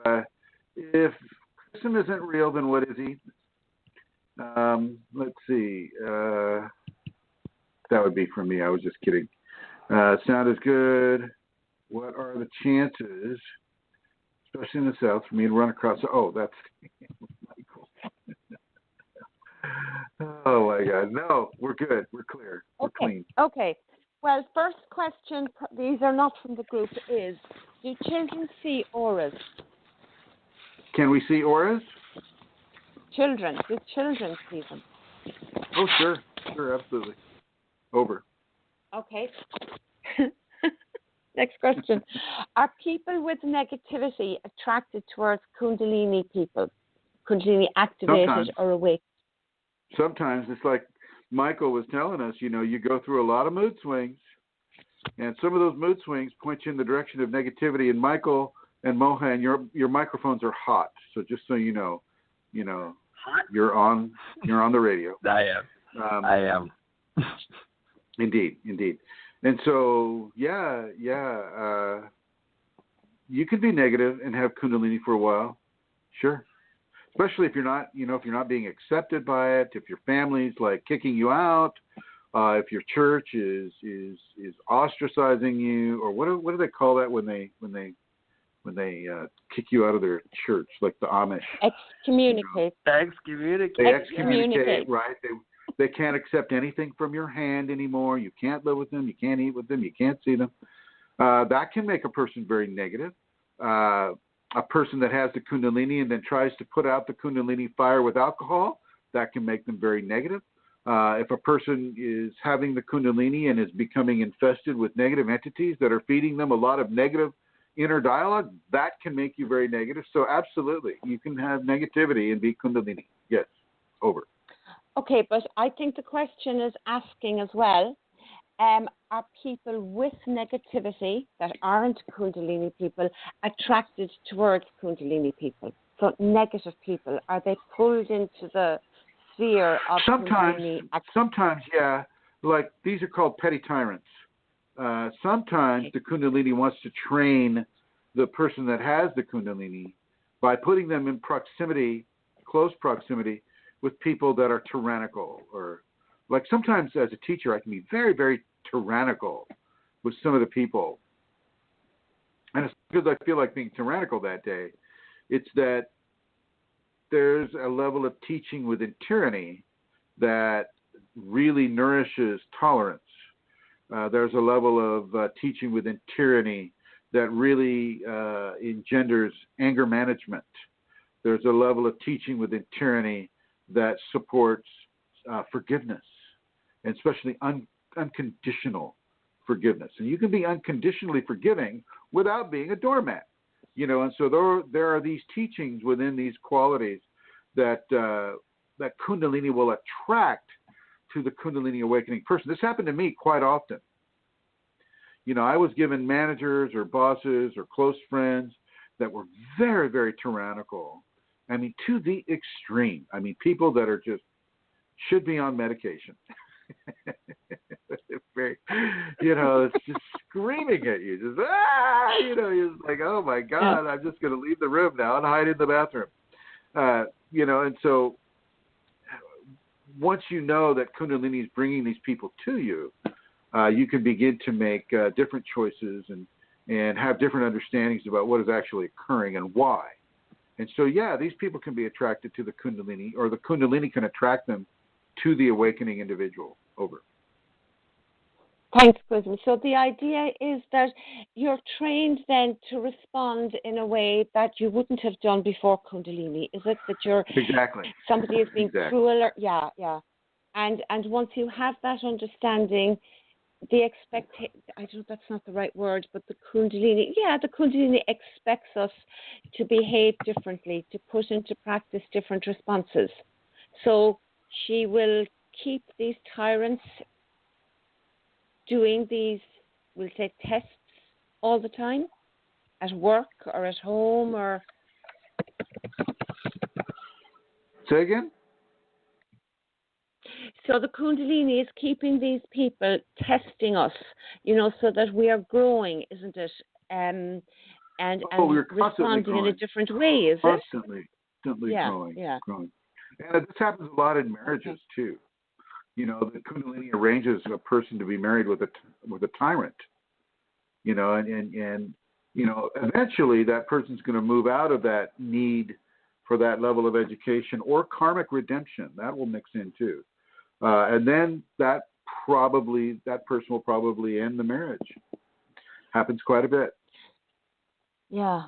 if Chrism isn't real, then what is he? Let's see. That would be from me. I was just kidding. Sound is good. What are the chances, especially in the South, for me to run across... Oh, that's Michael. Oh, my God. No, we're good. We're clear. We're clean. Okay. Well, first question, these are not from the group, is, do children see auras? Can we see auras? Children. Do children see them? Oh, sure. Sure, absolutely. Over. Okay. Next question. Are people with negativity attracted towards Kundalini people? Kundalini activated Sometimes. or awake? Sometimes. It's like Michael was telling us, you go through a lot of mood swings, and some of those mood swings point you in the direction of negativity. And Michael and Mohan, your microphones are hot. So just so you know, you're on the radio. I am. Indeed. And so, you could be negative and have Kundalini for a while. Sure. Especially if you're not being accepted by it, if your family's like kicking you out, if your church is ostracizing you, or what do they call that when they kick you out of their church, like the Amish? Excommunicate. They excommunicate, right? They can't accept anything from your hand anymore. You can't live with them. You can't eat with them. You can't see them. That can make a person very negative. A person that has the Kundalini and then tries to put out the Kundalini fire with alcohol, that can make them very negative. If a person is having the Kundalini and is becoming infested with negative entities that are feeding them a lot of negative inner dialogue, that can make you very negative. So absolutely, you can have negativity and be Kundalini. Yes, over. Okay, but I think the question is asking as well, are people with negativity that aren't Kundalini people attracted towards Kundalini people? So negative people, are they pulled into the sphere of Kundalini? Sometimes, yeah. Like these are called petty tyrants. Sometimes the Kundalini wants to train the person that has the Kundalini by putting them in close proximity, with people that are tyrannical, or like sometimes as a teacher, I can be very, very tyrannical with some of the people. And it's because I feel like being tyrannical that day. It's that there's a level of teaching within tyranny that really nourishes tolerance. There's a level of teaching within tyranny that really engenders anger management. There's a level of teaching within tyranny that supports forgiveness, and especially unconditional forgiveness. And you can be unconditionally forgiving without being a doormat, And so there are these teachings within these qualities that Kundalini will attract to the Kundalini awakening person. This happened to me quite often. I was given managers or bosses or close friends that were very, very tyrannical. I mean, to the extreme. I mean, people that are should be on medication. It's just screaming at you. Just, you're just like, oh my God, I'm just going to leave the room now and hide in the bathroom. And so once you know that Kundalini is bringing these people to you, you can begin to make different choices and have different understandings about what is actually occurring and why. And so, these people can be attracted to the Kundalini, or the Kundalini can attract them to the awakening individual. Over. Thanks, Chrism. So the idea is that you're trained then to respond in a way that you wouldn't have done before Kundalini. Is it that you're somebody is being cruel? Or, yeah. And once you have that understanding, that's not the right word, but the Kundalini expects us to behave differently, to put into practice different responses. So she will keep these tyrants doing these, we'll say, tests all the time? at work or at home or? Say again? So the Kundalini is keeping these people testing us, so that we are growing, isn't it? And we're responding growing. in a different way, is constantly, it? Constantly growing. Yeah. Growing. And this happens a lot in marriages too. The Kundalini arranges a person to be married with a tyrant. And eventually that person's going to move out of that need for that level of education or karmic redemption. That will mix in too. And then that person will probably end the marriage. Happens quite a bit. Yeah.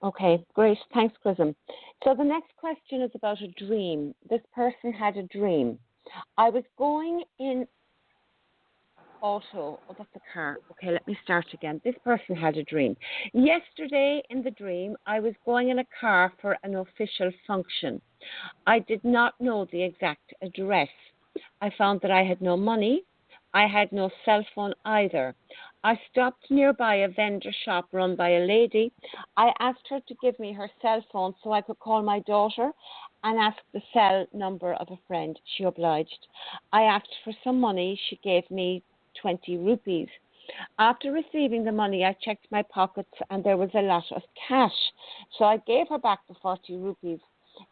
Okay, great. Thanks, Chrism. So the next question is about a dream. This person had a dream. I was going in auto. Oh, that's a car. Okay, let me start again. This person had a dream. Yesterday in the dream, I was going in a car for an official function. I did not know the exact address. I found that I had no money. I had no cell phone either. I stopped nearby a vendor shop run by a lady. I asked her to give me her cell phone so I could call my daughter and ask the cell number of a friend. She obliged. I asked for some money. She gave me 20 rupees. After receiving the money, I checked my pockets and there was a lot of cash. So I gave her back the 40 rupees.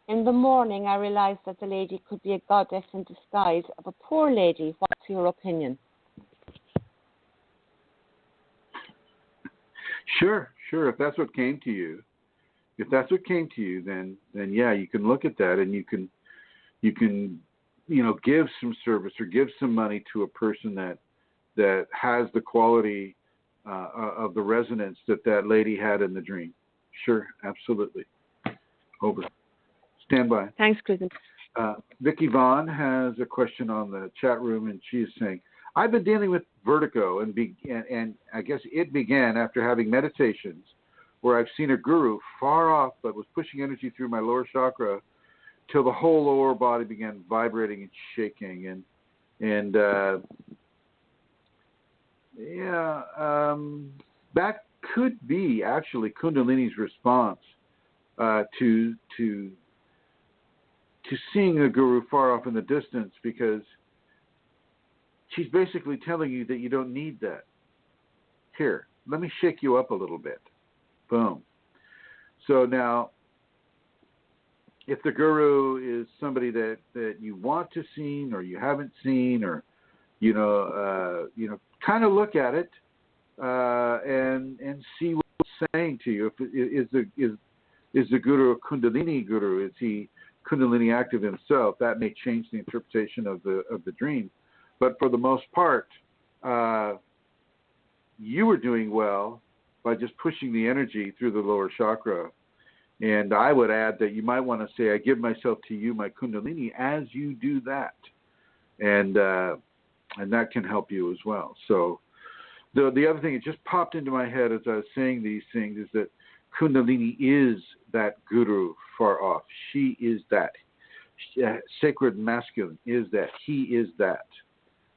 In the morning, I realized that the lady could be a goddess in disguise of a poor lady. What's your opinion? Sure. If that's what came to you, then yeah, you can look at that and you can give some service or give some money to a person that has the quality of the resonance that lady had in the dream. Sure, absolutely. Over. Stand by. Thanks, Chrism. Vicky Vaughn has a question on the chat room, and she is saying, I've been dealing with vertigo, and I guess it began after having meditations where I've seen a guru far off but was pushing energy through my lower chakra till the whole lower body began vibrating and shaking. That could be actually Kundalini's response to seeing a guru far off in the distance, because she's basically telling you that you don't need that. Here, let me shake you up a little bit. Boom. So now, if the guru is somebody that you want to see or you haven't seen, or kind of look at it and see what it's saying to you. Is the guru a Kundalini guru? Is he Kundalini active himself? That may change the interpretation of the dream. But for the most part, you were doing well by just pushing the energy through the lower chakra. And I would add that you might want to say, I give myself to you, my Kundalini, as you do that. And that can help you as well. So the other thing that just popped into my head as I was saying these things is that Kundalini is that guru far off. She is that. Sacred masculine is that. He is that.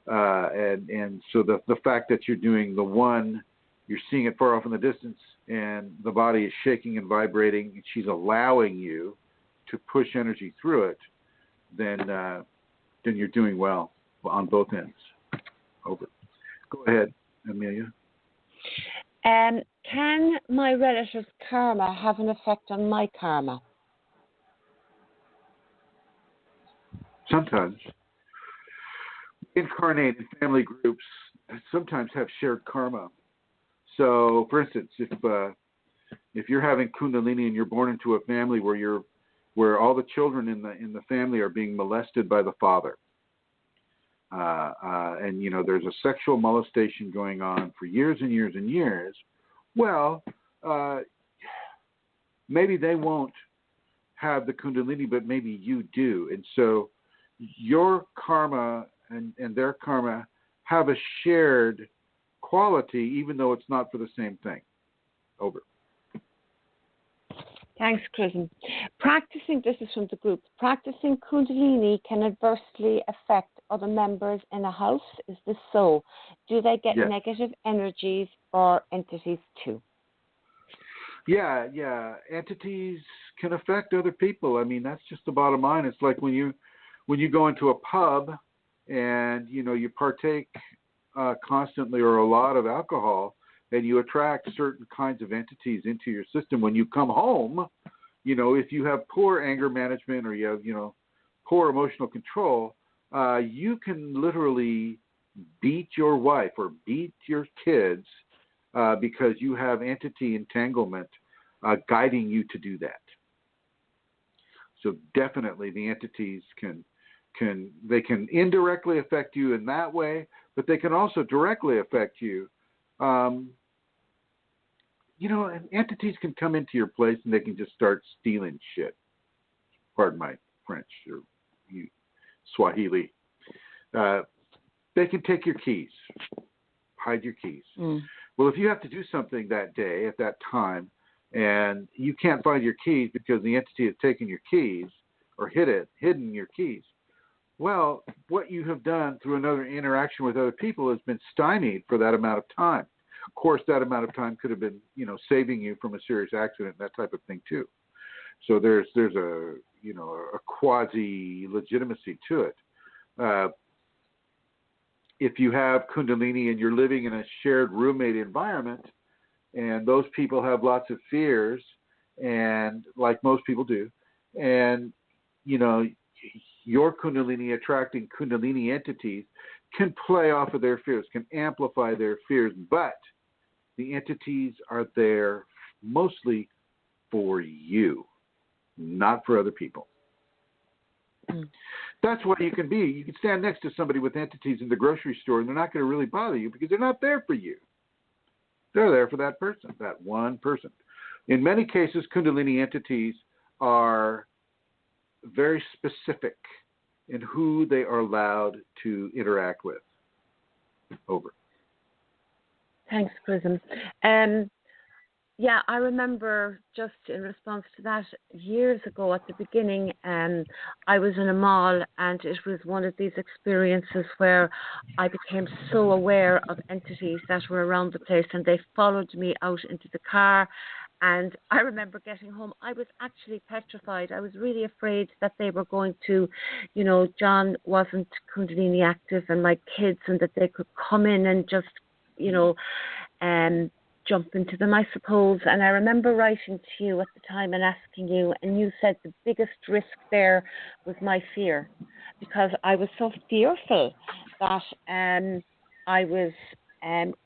And so the fact that you're doing the one, you're seeing it far off in the distance, and the body is shaking and vibrating, and she's allowing you to push energy through it, then you're doing well on both ends. Over. Go ahead, Amelia. Can my relative's karma have an effect on my karma? Sometimes. Incarnate in family groups sometimes have shared karma. So, for instance, if you're having Kundalini and you're born into a family where all the children in the family are being molested by the father, and there's a sexual molestation going on for years and years and years, well, maybe they won't have the Kundalini, but maybe you do. And so your karma and their karma have a shared quality, even though it's not for the same thing. Over. Thanks, Chrism. This is from the group. Practicing Kundalini can adversely affect other members in a house. Is this so? Do they get Yes. negative energies or entities too? Yeah. Entities can affect other people. I mean, that's just the bottom line. It's like when you go into a pub and you partake constantly or a lot of alcohol, and you attract certain kinds of entities into your system. When you come home, if you have poor anger management or you have poor emotional control, you can literally beat your wife or beat your kids because you have entity entanglement guiding you to do that. So definitely the entities can indirectly affect you in that way, but they can also directly affect you. And entities can come into your place and they can just start stealing shit. Pardon my French or Swahili. They can take your keys, hide your keys. Well, if you have to do something that day at that time and you can't find your keys because the entity has taken your keys or hidden your keys, well, what you have done through another interaction with other people has been stymied for that amount of time. Of course, that amount of time could have been, saving you from a serious accident, that type of thing too. So there's a quasi legitimacy to it. If you have Kundalini and you're living in a shared roommate environment, and those people have lots of fears, and like most people do, and your Kundalini attracting Kundalini entities can play off of their fears, can amplify their fears, but the entities are there mostly for you, not for other people. That's why you can stand next to somebody with entities in the grocery store and they're not going to really bother you because they're not there for you. They're there for that person, that one person. In many cases, Kundalini entities are very specific in who they are allowed to interact with. Over. Thanks, Chrism. I remember just in response to that, years ago at the beginning, I was in a mall and it was one of these experiences where I became so aware of entities that were around the place and they followed me out into the car. And I remember getting home, I was actually petrified. I was really afraid that they were going to, John wasn't Kundalini active and my kids, and that they could come in and just, jump into them, I suppose. And I remember writing to you at the time and asking you, and you said the biggest risk there was my fear, because I was so fearful that I was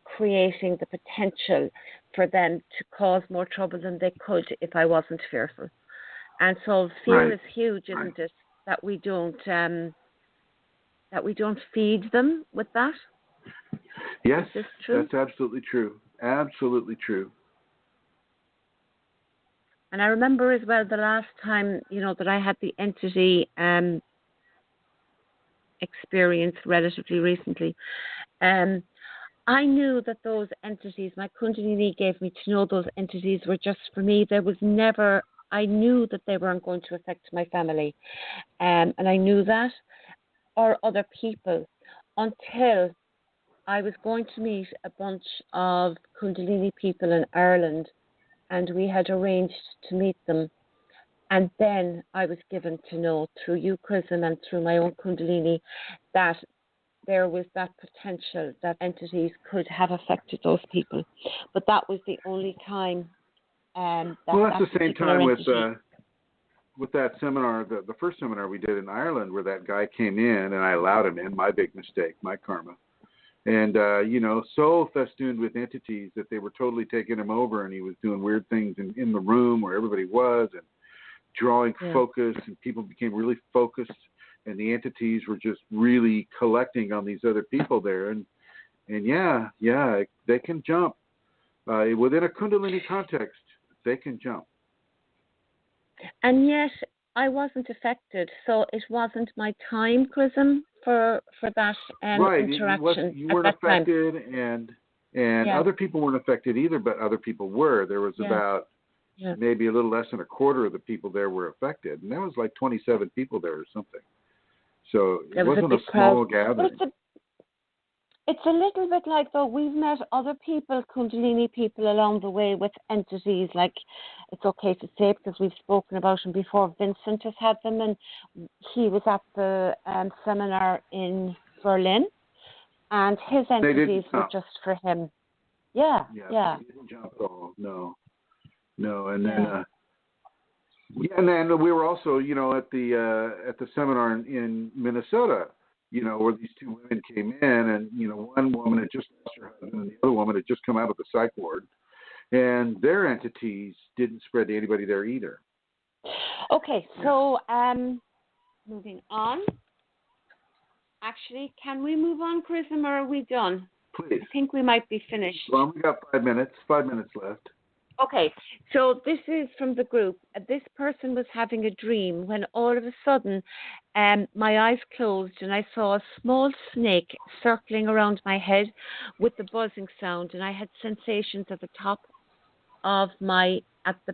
creating the potential for them to cause more trouble than they could if I wasn't fearful. And so fear is huge, isn't it? That we don't feed them with that. Yes, is this true? That's absolutely true. Absolutely true. And I remember as well the last time, that I had the entity experience relatively recently. I knew that those entities, my Kundalini gave me to know those entities were just for me. I knew that they weren't going to affect my family. And I knew that, or other people, until I was going to meet a bunch of Kundalini people in Ireland, and we had arranged to meet them. And then I was given to know through you, Chrism, and through my own Kundalini, that there was that potential that entities could have affected those people. But that was the only time. That's the same time with that seminar, the first seminar we did in Ireland, where that guy came in and I allowed him in, my big mistake, my karma. And, so festooned with entities that they were totally taking him over, and he was doing weird things in the room where everybody was and drawing focus, and people became really focused, and the entities were just really collecting on these other people there. And they can jump. Within a Kundalini context, they can jump. And yet I wasn't affected, so it wasn't my time, Chrism, for that interaction. You weren't affected, and other people weren't affected either, but other people were. There was about maybe a little less than a quarter of the people there were affected, and there was like 27 people there or something. So it wasn't a small gathering. It's a little bit like, though, we've met other people, Kundalini people, along the way with entities, like, it's okay to say because we've spoken about them before. Vincent has had them, and he was at the seminar in Berlin, and his entities were just for him. Yeah. They didn't jump at all. No. And then, and then we were also, at the seminar in Minnesota, where these two women came in, and one woman had just lost her husband, and the other woman had just come out of the psych ward, and their entities didn't spread to anybody there either. Okay, so moving on. Actually, can we move on, Chrism, or are we done? Please. I think we might be finished. Well, we got 5 minutes. 5 minutes left. Okay, so this is from the group. This person was having a dream when all of a sudden my eyes closed and I saw a small snake circling around my head with the buzzing sound, and I had sensations at the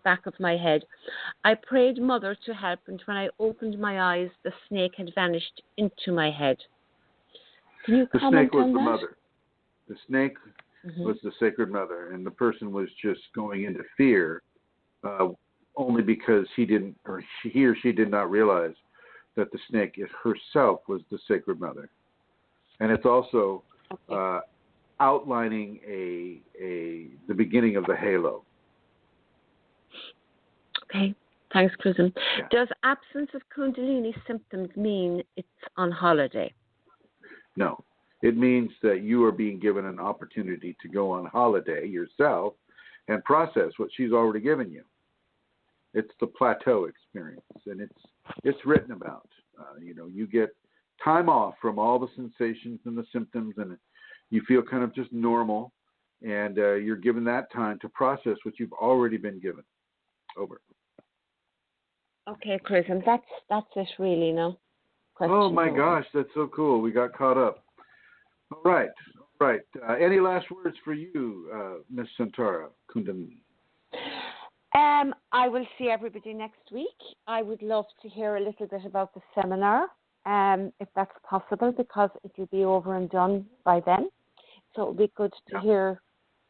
back of my head. I prayed Mother to help, and when I opened my eyes, the snake had vanished into my head. Can you comment on that? The snake was the mother. The snake was the Sacred Mother, and the person was just going into fear only because he or she did not realize that the snake herself was the Sacred Mother. And it's also outlining the beginning of the halo. Okay, thanks, Chrism. Yeah. Does absence of Kundalini symptoms mean it's on holiday? No. It means that you are being given an opportunity to go on holiday yourself and process what she's already given you. It's the plateau experience, and it's written about. You get time off from all the sensations and the symptoms, and you feel kind of just normal, and you're given that time to process what you've already been given. Over. Okay, Chrism, that's it really now. Oh my gosh, that's so cool. We got caught up. All right. Any last words for you, Miss Santara Kundalini? I will see everybody next week. I would love to hear a little bit about the seminar, if that's possible, because it will be over and done by then. So it would be good to hear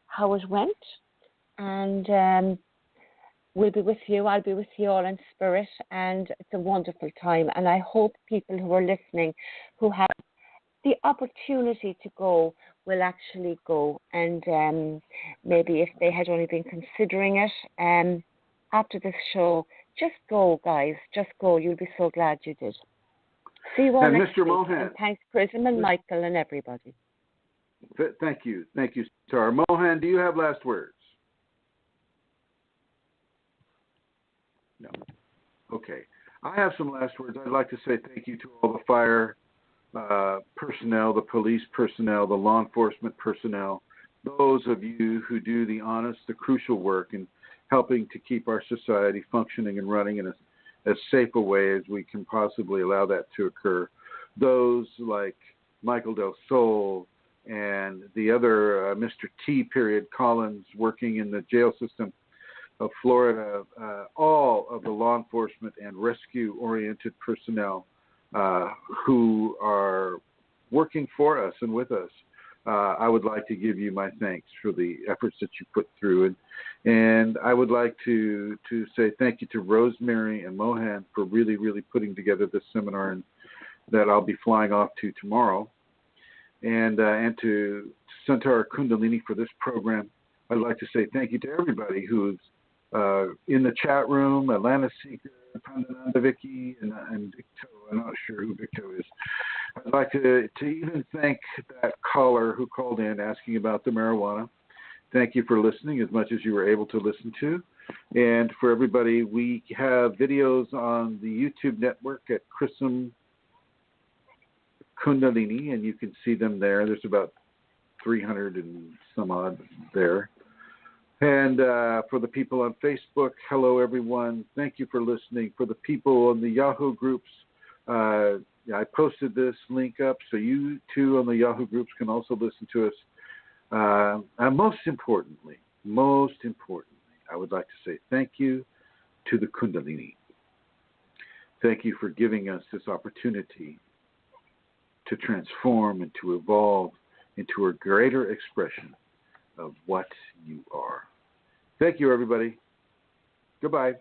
how it went. And we'll be with you. I'll be with you all in spirit. And it's a wonderful time. And I hope people who are listening who have the opportunity to go will actually go, and maybe if they had only been considering it, after this show, just go, guys, just go. You'll be so glad you did. See you all and next Mr. week. Mohan. And thanks, Chrism and Michael and everybody. Thank you, Tara. Mohan, do you have last words? No. Okay. I have some last words. I'd like to say thank you to all the fire personnel, the police personnel, the law enforcement personnel, those of you who do the honest, the crucial work in helping to keep our society functioning and running in as safe a way as we can possibly allow that to occur. Those like Michael Del Sol and the other Mr. T. Collins working in the jail system of Florida, all of the law enforcement and rescue-oriented personnel who are working for us and with us. I would like to give you my thanks for the efforts that you put through. And I would like to say thank you to Rosemary and Mohan for really, really putting together this seminar and that I'll be flying off to tomorrow. And to Santara Kundalini for this program. I'd like to say thank you to everybody who's in the chat room, Atlanta Seeker, Pandananda Vicky, and Victo. I'm not sure who Victo is. I'd like to even thank that caller who called in asking about the marijuana. Thank you for listening as much as you were able to listen to. And for everybody, we have videos on the YouTube network at Chrism Kundalini, and you can see them there. There's about 300 and some odd there. And for the people on Facebook, hello, everyone. Thank you for listening. For the people on the Yahoo groups, I posted this link up so you too on the Yahoo groups can also listen to us. And most importantly, I would like to say thank you to the Kundalini. Thank you for giving us this opportunity to transform and to evolve into a greater expression of what you are. Thank you, everybody. Goodbye.